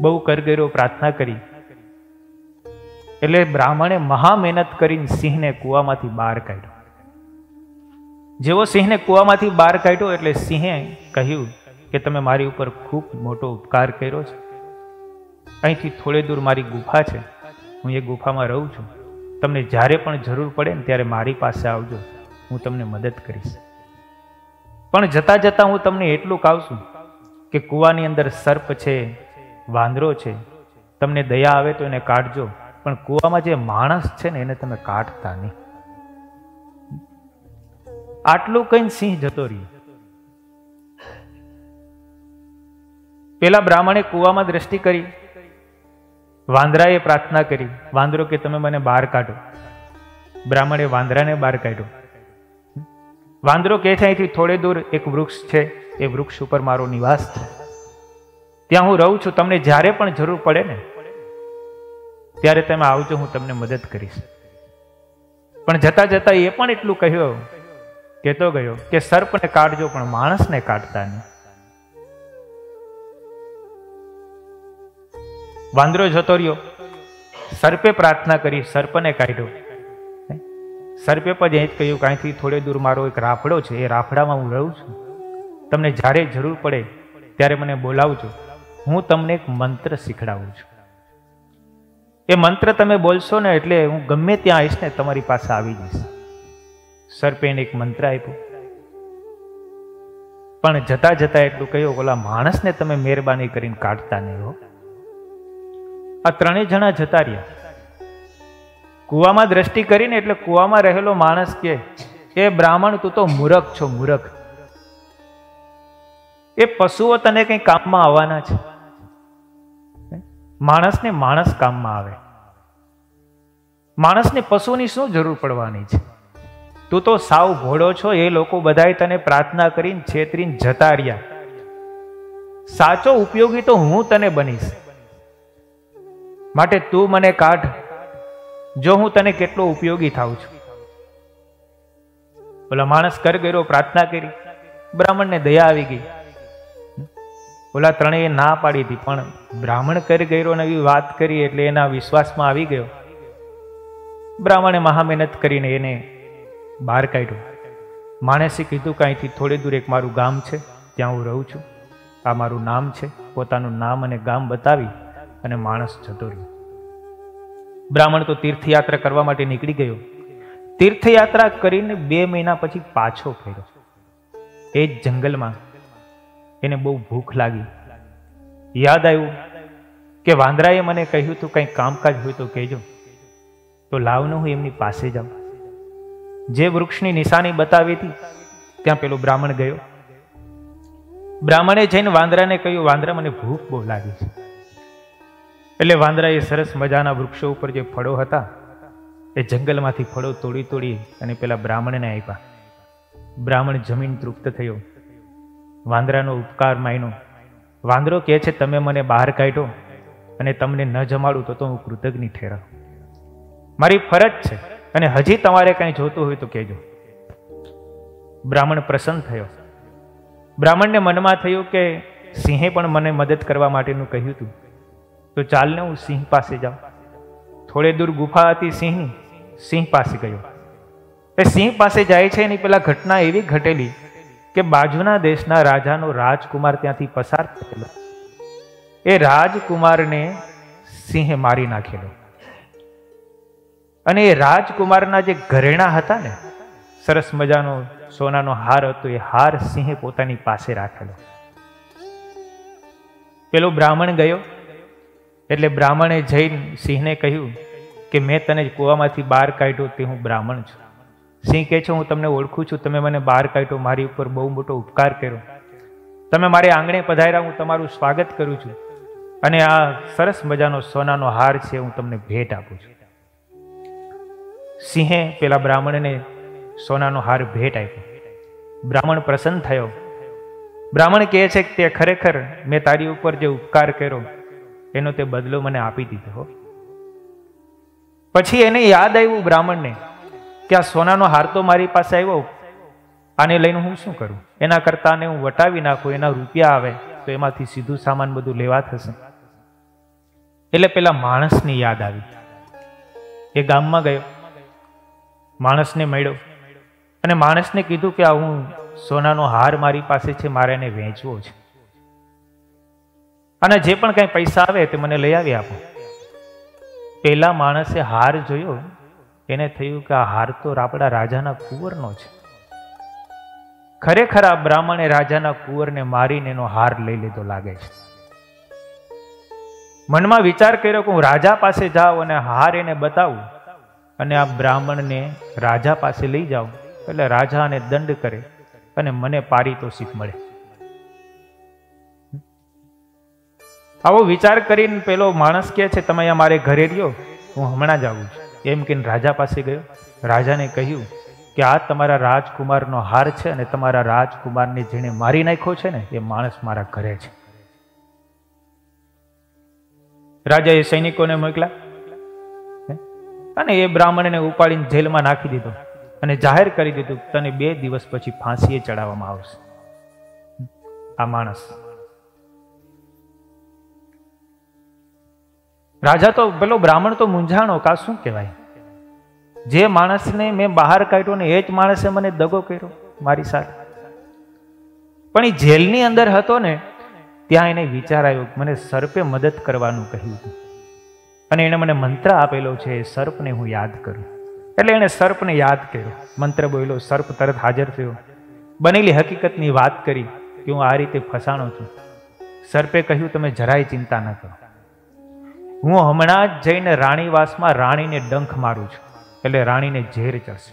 બહુ કરગરો પ્રાર્થના કરી. એટલે બ્રાહ્મણે મહા મહેનત કરીને સિંહને કૂવામાંથી બહાર કાઢ્યો. જેવો સિંહને કૂવામાંથી બહાર કાઢ્યો એટલે સિંહે કહ્યું કે તમે મારી ઉપર ખૂબ મોટો ઉપકાર કર્યો છે. અહીંથી થોડે દૂર મારી ગુફા છે, હું એ ગુફામાં રહું છું. તમને જ્યારે પણ જરૂર પડે ને ત્યારે મારી પાસે આવજો, હું તમને મદદ કરીશ. પણ જતા જતા હું તમને એટલું કહું છું કે કૂવાની અંદર સર્પ છે, વાંદરો છે, તમને દયા આવે તો એને કાઢજો, પણ કૂવામાં જે માણસ છે ને એને તમે કાઢતા નહીં. આટલું કઈ સિંહ જતો રહ્યો. પેલા બ્રાહ્મણે કૂવામાં દ્રષ્ટિ કરી. વાંદરાએ પ્રાર્થના કરી, વાંદરો કે તમે મને બહાર કાઢો. બ્રાહ્મણે વાંદરાને બહાર કાઢ્યો. વાંદરો કે છે અહીંથી થોડે દૂર એક વૃક્ષ છે, એ વૃક્ષ ઉપર મારો નિવાસ છે, ત્યાં હું રહું છું. તમને જ્યારે પણ જરૂર પડે ને ત્યારે તમે આવજો, હું તમને મદદ કરીશ. પણ જતા જતા એ પણ એટલું કહેતો ગયો કે સર્પને કાઢજો પણ માણસને કાઢતા નહીં. વાંદરો જતો રહ્યો. સર્પે પ્રાર્થના કરી, સર્પને કાઢ્યો. સર્પે પણ એ જ કહ્યું કે અહીંથી થોડે દૂર મારો એક રાફડો છે, એ રાફડામાં હું રહું છું, તમને જ્યારે જરૂર પડે ત્યારે મને બોલાવજો, હું તમને એક મંત્ર શીખડાવું છું. એ મંત્ર તમે બોલશો ને એટલે હું ગમે ત્યાં આવીશ ને તમારી પાસે આવી જઈશ. સર્પે એને એક મંત્ર આપ્યો. પણ જતા જતા એટલું કહ્યું, ઓલા માણસને તમે મહેરબાની કરીને કાઢતા નહીં હો. આ 3 જણા જતા રહ્યા. કૂવામાં દ્રષ્ટિ કરીને એટલે કૂવામાં રહેલો માણસ કે એ બ્રાહ્મણ તું તો મૂરખ છો, મૂરખ. એ પશુઓ તને કઈ કામમાં આવવાના છે? માણસને માણસ કામમાં આવે, માણસને પશુની શું જરૂર પડવાની છે? તું તો સાવ ભોળો છો. એ લોકો બધાએ તને પ્રાર્થના કરીને છેતરીને જતા રહ્યા. સાચો ઉપયોગી તો હું તને બનીશ. માટે તું મને કાઢ, જો હું તને કેટલો ઉપયોગી થાઉં છું. ઓલા માણસ કરગરો પ્રાર્થના કરી. બ્રાહ્મણને દયા આવી ગઈ. ઓલા 3એ ના પાડી હતી, પણ બ્રાહ્મણ કરગરો ને એવી વાત કરી એટલે એના વિશ્વાસમાં આવી ગયો. બ્રાહ્મણે મહા મહેનત કરીને એને બહાર કાઢ્યો. માણસે કીધું કે અહીંથી થોડે દૂર એક મારું ગામ છે, ત્યાં હું રહું છું, આ મારું નામ છે. પોતાનું નામ અને ગામ બતાવી અને માણસ જતો રહ્યો. બ્રાહ્મણ તો તીર્થયાત્રા કરવા માટે નીકળી ગયો. તીર્થયાત્રા કરીને 2 મહિના પછી પાછો ફર્યો. એ જ જંગલમાં એને બહુ ભૂખ લાગી. યાદ આવ્યું કે વાંદરાએ મને કહ્યું તું કંઈ કામકાજ હોય તો કહેજો, તો લાવને હું એમની પાસે જાઉં. જે વૃક્ષની નિશાની બતાવી હતી ત્યાં પેલો બ્રાહ્મણ ગયો. બ્રાહ્મણે જઈને વાંદરાને કહ્યું, વાંદરા મને ભૂખ બહુ લાગી છે, એટલે વાંદરાએ સરસ મજાના વૃક્ષો ઉપર જે ફળો હતા એ જંગલમાંથી ફળો તોડી તોડી અને પેલા બ્રાહ્મણને આપ્યા. બ્રાહ્મણ જમીન તૃપ્ત થયો, વાંદરાનો ઉપકાર માન્યો. વાંદરો કહે છે, તમે મને બહાર કાઢ્યો અને તમને ન જમાડું તો હું કૃતજ્ઞ ઠેરાવ. મારી ફરજ છે અને હજી તમારે કંઈ જોતું હોય તો કહેજો. બ્રાહ્મણ પ્રસન્ન થયો. બ્રાહ્મણને મનમાં થયું કે સિંહે પણ મને મદદ કરવા માટેનું કહ્યું હતું, તો ચાલને હું સિંહ પાસે જાઉં. થોડે દૂર ગુફા હતી સિંહની. સિંહ પાસે ગયો. એ સિંહ પાસે જાય છે એની પેલા ઘટના એવી ઘટેલી કે બાજુના દેશના રાજાનો રાજકુમાર ત્યાંથી પસાર થયેલો. એ રાજકુમારને સિંહે મારી નાખેલો. અને એ રાજકુમારના જે ઘરેણા હતા ને, સરસ મજાનો સોનાનો હાર હતો, એ હાર સિંહે પોતાની પાસે રાખેલો. પેલો બ્રાહ્મણ ગયો એટલે બ્રાહ્મણે જઈને સિંહને કહ્યું કે મેં તને કૂવામાંથી બહાર કાઢ્યો તે હું બ્રાહ્મણ છું. સિંહ કહે છે, હું તમને ઓળખું છું, તમે મને બહાર કાઢ્યો, મારી ઉપર બહુ મોટો ઉપકાર કર્યો, તમે મારે આંગણે પધાર્યા, હું તમારું સ્વાગત કરું છું અને આ સરસ મજાનો સોનાનો હાર છે હું તમને ભેટ આપું છું. સિંહે પેલા બ્રાહ્મણને સોનાનો હાર ભેટ આપ્યો. બ્રાહ્મણ પ્રસન્ન થયો. બ્રાહ્મણ કહે છે કે તે ખરેખર મેં તારી ઉપર જે ઉપકાર કર્યો એનો તે બદલો મને આપી દીધો. પછી એને યાદ આવ્યું બ્રાહ્મણને કે આ સોનાનો હાર તો મારી પાસે આવ્યો, આને લઈને હું શું કરું? એના કરતા આને હું વટાવી નાખું, એના રૂપિયા આવે તો એમાંથી સીધું સામાન બધું લેવા થશે. એટલે પેલા માણસની યાદ આવી. એ ગામમાં ગયો, માણસને મળ્યો અને માણસને કીધું કે આ હું સોનાનો હાર મારી પાસે છે, મારે એને વેચવો છે અને જે પણ કઈ પૈસા આવે તે મને લઈ આવી આપો. પેલા માણસે હાર જોયો, એને થયું કે આ હાર તો આપણા રાજાના કુંવરનો છે. ખરેખર આ બ્રાહ્મણે રાજાના કુંવરને મારીને એનો હાર લઈ લીધો લાગે છે. મનમાં વિચાર કર્યો કે હું રાજા પાસે જાઉં અને હાર એને બતાવું અને આ બ્રાહ્મણને રાજા પાસે લઈ જાઉં એટલે રાજાને દંડ કરે અને મને પારિતોષિક મળે. આવો વિચાર કરીને પેલો માણસ કહે છે, તમે અહીંયા મારે ઘરે રહ્યો, હું હમણાં જ આવું છું. એમ કે રાજા પાસે ગયો. રાજાને કહ્યું કે આ તમારા રાજકુમારનો હાર છે અને તમારા રાજકુમારને જેને મારી નાખ્યો છે ને એ માણસ મારા ઘરે છે. રાજાએ સૈનિકોને મોકલ્યા અને એ બ્રાહ્મણને ઉપાડીને જેલમાં નાખી દીધો અને જાહેર કરી દીધું તને 2 દિવસ પછી ફાંસીએ ચડાવવામાં આવશે. આ માણસ રાજા તો પેલો બ્રાહ્મણ તો મૂંઝાણો, કા શું કહેવાય, જે માણસને મેં બહાર કાઢ્યો ને એ જ માણસે મને દગો કર્યો મારી સાથે. પણ એ જેલની અંદર હતો ને ત્યાં એને વિચાર આવ્યો, મને સર્પે મદદ કરવાનું કહ્યું હતું અને એને મને મંત્ર આપેલો છે, એ સર્પને હું યાદ કરું. એટલે એને સર્પને યાદ કર્યો, મંત્ર બોલ્યો, સર્પ તરત હાજર થયો, બનેલી હકીકતની વાત કરી કે હું આ રીતે ફસાણો છું. સર્પે કહ્યું તમે જરાય ચિંતા ન કરો, હું હમણાં જ જઈને રાણીવાસમાં રાણીને ડંખ મારું છું એટલે રાણીને ઝેર ચડશે.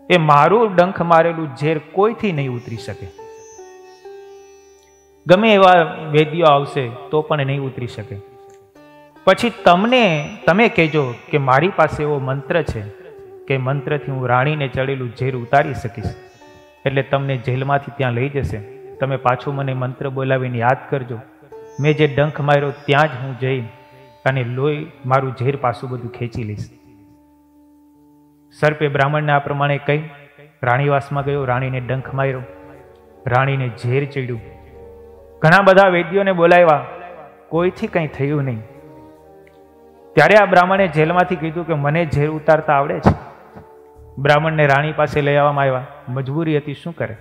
એ મારું ડંખ મારેલું ઝેર કોઈથી નહીં ઉતરી શકે, ગમે એવા વેદ્યો આવશે તો પણ નહીં ઉતરી શકે. પછી તમે કહેજો કે મારી પાસે એવો મંત્ર છે કે મંત્રથી હું રાણીને ચડેલું ઝેર ઉતારી શકીશ, એટલે તમને જેલમાંથી ત્યાં લઈ જશે. તમે પાછું મને મંત્ર બોલાવીને યાદ કરજો, મેં જે ડંખ માર્યો ત્યાં જ હું જઈ અને લોહી મારું ઝેર પાછું બધું ખેંચી લઈશ. સર્પે બ્રાહ્મણને આ પ્રમાણે કહી રાણીવાસમાં ગયો, રાણીને ડંખ માર્યો, રાણીને ઝેર ચડ્યું. ઘણા બધા વૈદ્યોને બોલાવ્યા, કોઈથી કંઈ થયું નહીં. ત્યારે આ બ્રાહ્મણે જેલમાંથી કીધું કે મને ઝેર ઉતારતા આવડે છે. બ્રાહ્મણને રાણી પાસે લઈ આવવામાં આવ્યા, મજબૂરી હતી, શું કરે.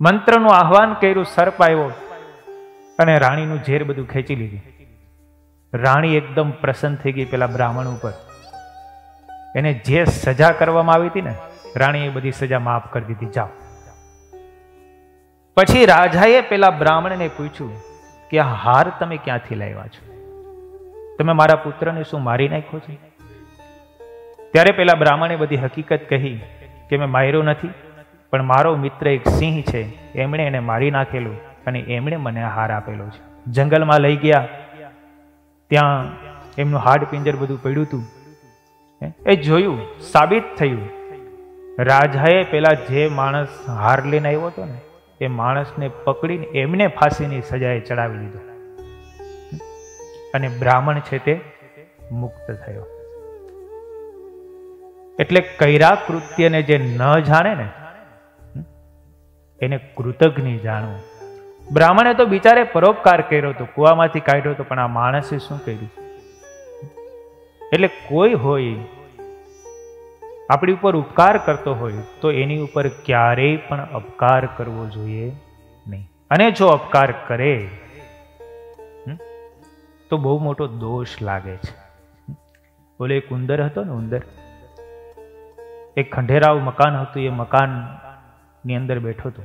મંત્રનું આહવાન કર્યું, સર્પ આવ્યો અને રાણીનું ઝેર બધું ખેંચી લીધું. રાણી એકદમ પ્રસન્ન થઈ ગઈ પેલા બ્રાહ્મણ ઉપર. એને જે સજા કરવામાં આવી હતી ને રાણીએ બધી સજા માફ કરી દીધી, જાઓ. પછી રાજાએ પેલા બ્રાહ્મણને પૂછ્યું કે આ હાર તમે ક્યાંથી લાવ્યા છો? તમે મારા પુત્રને શું મારી નાખ્યો છે? ત્યારે પેલા બ્રાહ્મણે બધી હકીકત કહી કે મેં માર્યો નથી, પણ મારો મિત્ર એક સિંહ છે, એમણે એને મારી નાખેલું અને એમણે મને હાર આપેલો છે. જંગલમાં લઈ ગયા, ત્યાં એમનું હાડ પિંજર બધું પડ્યું હતું. એ જોયું, સાબિત થયું, રાજાએ પેલા જે માણસ હાર લઈને આવ્યો હતો ને એ માણસને પકડીને એમને ફાંસીની સજાએ ચડાવી દીધો, અને બ્રાહ્મણ છે તે મુક્ત થયો. એટલે કૈરા કૃત્યને જે ન જાણે ને એને કૃતજ્ઞ જાણવું. બ્રાહ્મણે તો બિચારે પરોપકાર કર્યો હતો, કુવામાંથી કાઢ્યો હતો, પણ આ માણસે શું કર્યું? એટલે કોઈ હોય આપણી ઉપર ઉપકાર કરતો હોય તો એની ઉપર ક્યારેય પણ અપકાર કરવો જોઈએ નહીં. અને જો અપકાર કરે તો બહુ મોટો દોષ લાગે છે. બોલે એક ઉંદર હતો ને, ઉંદર એક ખંડેરાવ મકાન હતું, એ મકાનની અંદર બેઠો હતો.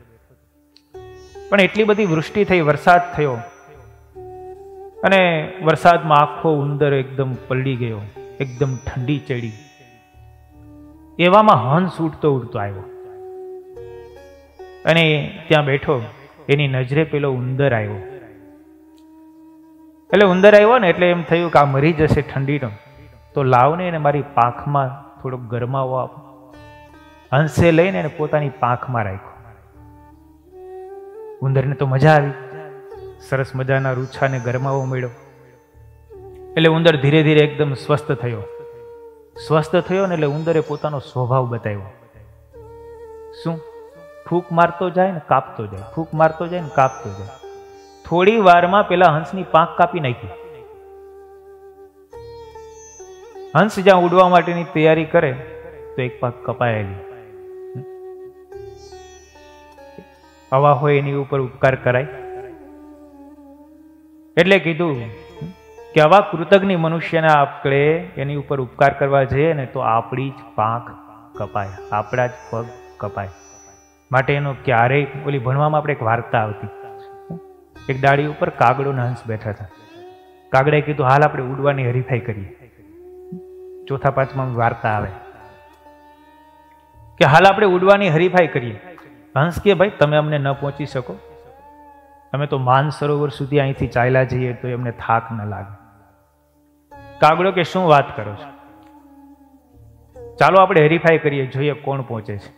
પણ એટલી બધી વૃષ્ટિ થઈ, વરસાદ થયો, અને વરસાદમાં આખો ઉંદર એકદમ પલળી ગયો, એકદમ ઠંડી ચડી. એવામાં હંસ ઉડતો ઉડતો આવ્યો અને ત્યાં બેઠો. એની નજરે પેલો ઉંદર આવ્યો. એટલે ઉંદર આવ્યો ને એટલે એમ થયું કે આ મરી જશે ઠંડીનો, તો લાવને એને મારી પાંખમાં થોડોક ગરમાવો આપો. હંસે લઈને એને પોતાની પાંખમાં રાખ્યો. ઉંદરને તો મજા આવી, સરસ મજાના રૂછાને ગરમાવો મળ્યો. એટલે ઉંદર ધીરે ધીરે એકદમ સ્વસ્થ થયો. ને એટલે ઉંદરે પોતાનો સ્વભાવ બતાવ્યો. શું? ફૂંક મારતો જાય ને કાપતો જાય, ફૂંક મારતો જાય ને કાપતો જાય. થોડી વારમાં પેલા હંસની પાંખ કાપી નાખી. હંસ જ્યાં ઉડવા માટેની તૈયારી કરે તો એક પાંખ કપાયેલી. આવા હોય એની ઉપર ઉપકાર કરાય? એટલે કીધું કે આવા કૃતજ્ઞ મનુષ્યને આપણે એની ઉપર ઉપકાર કરવા જઈએ ને તો આપણી જ પાંખ કપાય, આપણા જ પગ કપાય. માટે એનો ક્યારેય, ઓલી ભણવામાં આપણે એક વાર્તા આવતી, એક ડાળી ઉપર કાગડો ને હંસ બેઠા હતા. કાગડાએ કીધું હાલ આપણે ઉડવાની હરીફાઈ કરીએ. ચોથા પાંચમાં વાર્તા આવે કે હાલ આપણે ઉડવાની હરીફાઈ કરીએ. હંસ કે ભાઈ તમે અમને ન પહોંચી શકો, અમે તો માન સરોવર સુધી અહીંથી ચાલ્યા જઈએ તો એમને થાક ન લાગે. કાગડો કે શું વાત કરો છો, ચાલો આપણે હરીફાઈ કરીએ, જોઈએ કોણ પહોંચે છે.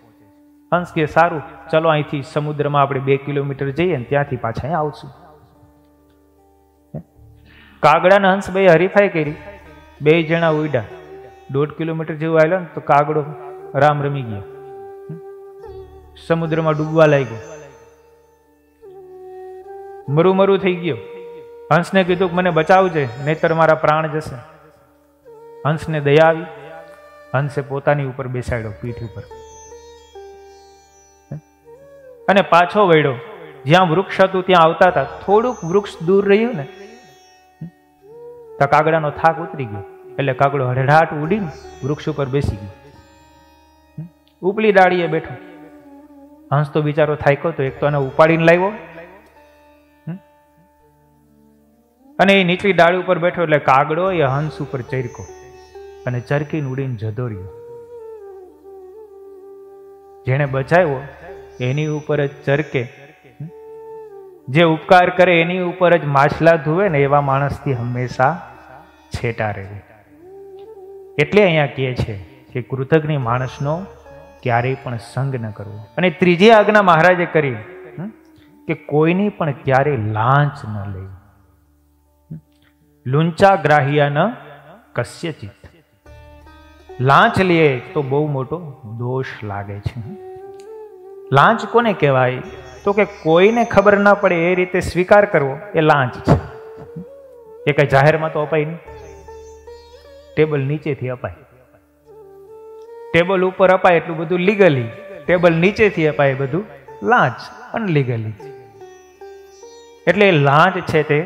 હંસ કે સારું, ચાલો અહીંથી સમુદ્રમાં આપણે 2 કિલોમીટર જઈએ ને ત્યાંથી પાછા અહીં આવશું. કાગડા ને હંસ બે હરીફાઈ કરી, 2 જણા ઉડ્યા. 1.5 કિલોમીટર જેવું આવ્યો ને તો કાગડો રામ રમી ગયો, સમુદ્રમાં ડૂબવા લાગ્યો, મરું થઈ ગયો. હંસને કીધું કે મને બચાવજે, નહીતર મારા પ્રાણ જશે. હંસને દયા આવી, હંસે પોતાની ઉપર બેસાડ્યો, પીઠ ઉપર, અને પાછો વળ્યો. જ્યાં વૃક્ષ હતું ત્યાં આવતા હતા, થોડુંક વૃક્ષ દૂર રહ્યું ને તો કાગડાનો થાક ઉતરી ગયો. એટલે કાગડો હડહાટ ઉડીને વૃક્ષ ઉપર બેસી ગયો, ઉપલી ડાળીએ બેઠો. હંસ તો બિચારો થાક્યો તો એક તો એને ઉપાડીને લાવ્યો, અને એ નીચલી ડાળી ઉપર બેઠો. એટલે કાગડો એ હંસ ઉપર ચરકો અને ચરકીને ઉડીને જતો રહ્યો. જેને બચાવ્યો એની ઉપર જ ચરકે, જે ઉપકાર કરે એની ઉપર જ માછલા ધુવે ને એવા માણસથી હંમેશા છેટા રહે. એટલે અહીંયા કહે છે કે કૃતજ્ઞ માણસનો ક્યારેય પણ સંગ ન કરવો. અને ત્રીજી આજ્ઞા મહારાજે કરી કે કોઈની પણ ક્યારેય લાંચ ન લેવી. લુંચા ગ્રાહ્યા ન કસ્યચિત. લાંચ લે તો બહુ મોટો દોષ લાગે છે. લાંચ કોને કહેવાય? તો કે કોઈને ખબર ના પડે એ રીતે સ્વીકાર કરવો એ લાંચ છે. એ કઈ જાહેરમાં તો અપાય નહીં, ટેબલ નીચેથી અપાય. ટેબલ ઉપર અપાય એટલું બધું લીગલી, ટેબલ નીચેથી અપાય બધું લાંચ, અનલીગલી. એટલે લાંચ છે તે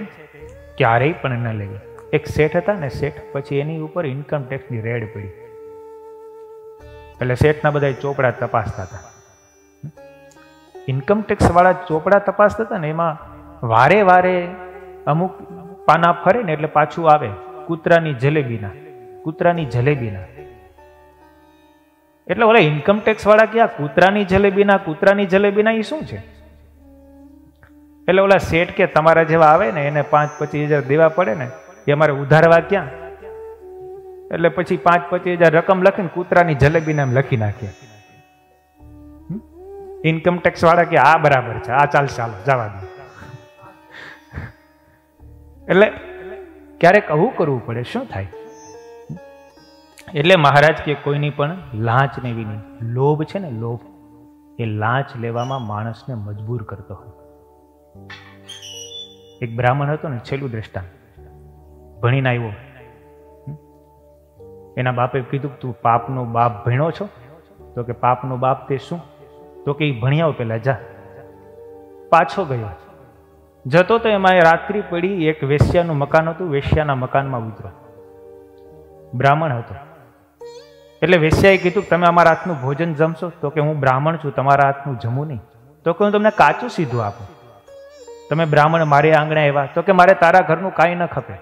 ક્યારેય પણ ન લેવી. એક શેઠ હતા ને, શેઠ પછી એની ઉપર ઇન્કમ ટેક્સની રેડ પડી. એટલે શેઠના બધા ચોપડા તપાસતા હતા. ઇન્કમ ટેક્સ વાળા ચોપડા તપાસતા હતા ને, એમાં વારે વારે અમુક પાના ફરે ને એટલે પાછું આવે કૂતરાની જલેબીના. એટલે ઓલા ઇન્કમ ટેક્સ વાળા ક્યાં કૂતરાની જલેબીના એ શું છે? એટલે ઓલા શેઠ કે તમારા જેવા આવે ને એને 5-25,000 દેવા પડે ને, એ અમારે ઉધારવા ક્યાં? એટલે પછી 5-25,000 રકમ લખીને કૂતરાની જલેબી નામ લખી નાખીએ. ઇન્કમ ટેક્સ વાળા કે આ બરાબર છે, આ ચાલશે, ચાલો જવા દો. એટલે ક્યારેક આવું કરવું પડે, શું થાય? એટલે મહારાજ કે કોઈની પણ લાંચ લેવી નહીં. લોભ છે ને, લોભ એ લાંચ લેવામાં માણસને મજબૂર કરતો હોય. એક બ્રાહ્મણ હતો ને, છેલ્લું દ્રષ્ટાંત, ભણીને આવ્યો. એના બાપે કીધું તું પાપનો બાપ ભણ્યો છો? તો કે પાપનો બાપ તે શું? તો કે ભણી આવ પેલા જા. પાછો ગયો, જતો તો એમાં રાત્રિ પડી, એક વેશ્યાનું મકાન હતું, વેશ્યાના મકાનમાં ઉતરો. બ્રાહ્મણ હતો એટલે વેશ્યાએ કીધું તમે અમારા હાથનું ભોજન જમશો? તો કે હું બ્રાહ્મણ છું, તમારા હાથનું જમું નહીં. તો કે હું તમને કાચું સીધું આપું. તમે બ્રાહ્મણ મારે આંગણે આવ્યા, તો કે મારે તારા ઘરનું કાંઈ ન ખપે.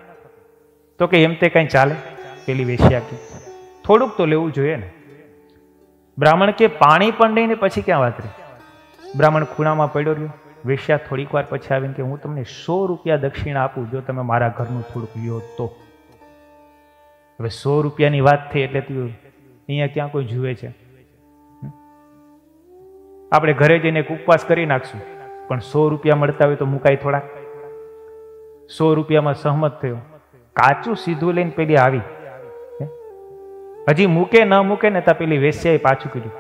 તો કે એમ તે કાંઈ ચાલે? પેલી વેશ્યા કે થોડુંક તો લેવું જોઈએ ને. બ્રાહ્મણ કે પાણી પણ નહીં ને પછી ક્યાં વાત રહી? બ્રાહ્મણ ખૂણામાં પડ્યો રહ્યો. વેશ્યા થોડીક વાર પછી આવીને કે હું તમને 100 રૂપિયા દક્ષિણા આપું જો તમે મારા ઘરનું થોડુંક લ્યો તો. હવે 100 રૂપિયાની વાત થઈ એટલે તું અહીંયા ક્યાં કોઈ જુએ છે? આપણે ઘરે જઈને એક ઉપવાસ કરી નાખશું, પણ 100 રૂપિયા મળતા હોય તો મુકાય થોડા? 100 રૂપિયામાં સહમત થયો, કાચું સીધું લઈને પેલી આવી. હજી મૂકે ન મૂકે ને ત્યાં પેલી વેશ્યાએ પાછું કીધું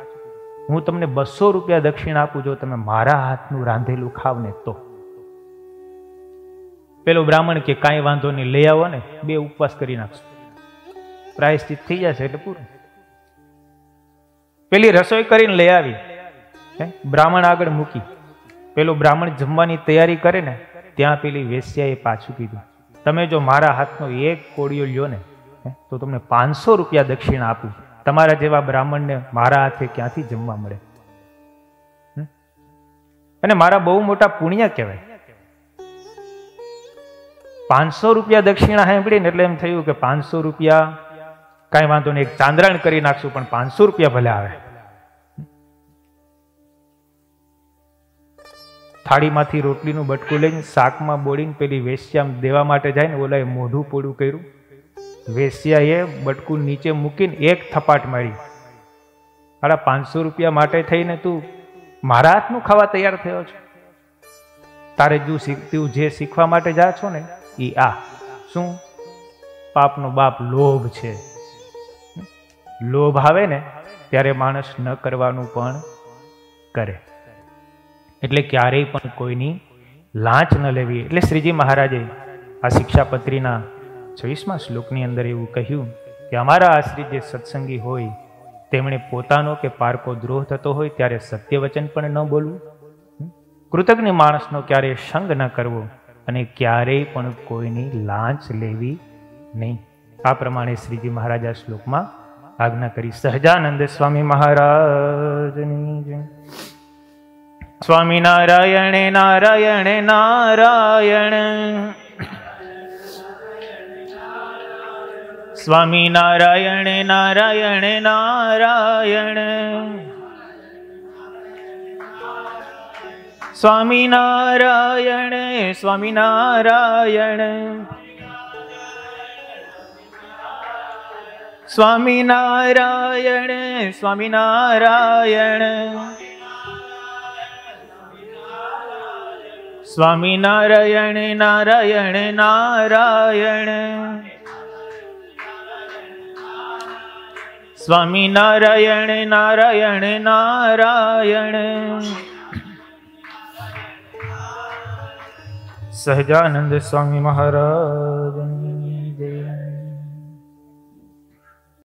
હું તમને 200 રૂપિયા દક્ષિણા આપું જો તમે મારા હાથનું રાંધેલું ખાવ ને તો. પેલો બ્રાહ્મણ કે કાંઈ વાંધો નહીં, લઈ આવો ને, 2 ઉપવાસ કરી નાખશું, પ્રાયશ્ચિત થઈ જશે એટલે પૂરું. પેલી રસોઈ કરીને લઈ આવી, બ્રાહ્મણ આગળ મૂકી. પેલો બ્રાહ્મણ જમવાની તૈયારી કરે ને ત્યાં પેલી વેશ્યાએ પાછું કીધું તમે જો મારા હાથનો એક કોળિયો લ્યો ને તો તમને 500 રૂપિયા દક્ષિણા આપું. તમારા જેવા બ્રાહ્મણને મારા હાથે ક્યાંથી જમવા મળે? અને મારા બહુ મોટા પુણ્ય કહેવાય. 500 રૂપિયા દક્ષિણા સાંભળીને એટલે એમ થયું કે 500 રૂપિયા કાંઈ વાંધો નહીં, એક ચાંદ્રાણ કરી નાખશું, પણ 500 રૂપિયા ભલે આવે. થાળીમાંથી રોટલીનું બટકું લઈને શાકમાં બોળીને પેલી વેશ્યા દેવા માટે જાય ને, ઓલાએ મોઢું પોડું કર્યું. વેશ્યાએ બટકું નીચે મૂકીને એક થપાટ મારી. 500 રૂપિયા માટે થઈને તું મારા હાથનું ખાવા તૈયાર થયો છો? તારે તું જે શીખવા માટે જા છો ને એ આ શું? પાપનો બાપ લોભ છે. લોભ આવે ને ત્યારે માણસ ન કરવાનું પણ કરે. એટલે ક્યારેય પણ કોઈની લાંચ ન લેવી. એટલે શ્રીજી મહારાજે આ શિક્ષાપત્રીના 26મા શ્લોકની અંદર એવું કહ્યું કે અમારા આશ્રિત જે સત્સંગી હોય તેમણે પોતાનો કે પારકો દ્રોહ થતો હોય ત્યારે સત્ય વચન પણ ન બોલવું, કૃતજ્ઞ માણસનો ક્યારેય સંગ ન કરવો અને ક્યારેય પણ કોઈની લાંચ લેવી નહીં. આ પ્રમાણે શ્રીજી મહારાજ આ શ્લોકમાં આજ્ઞા કરી. સહજાનંદ સ્વામી મહારાજની જય. સ્વામી નારાયણ નારાયણ નારાયણ, સ્વામી નારાયણ નારાયણ નારાયણ, સ્વામી નારાયણ સ્વામી નારાયણ, સ્વામી નારાયણ સ્વામી નારાયણ, સ્વામી નારાયણ નારાયણ નારાયણ, સ્વામી નારાયણ નારાયણ નારાયણ. સહજાનંદ સ્વામી મહારાજ.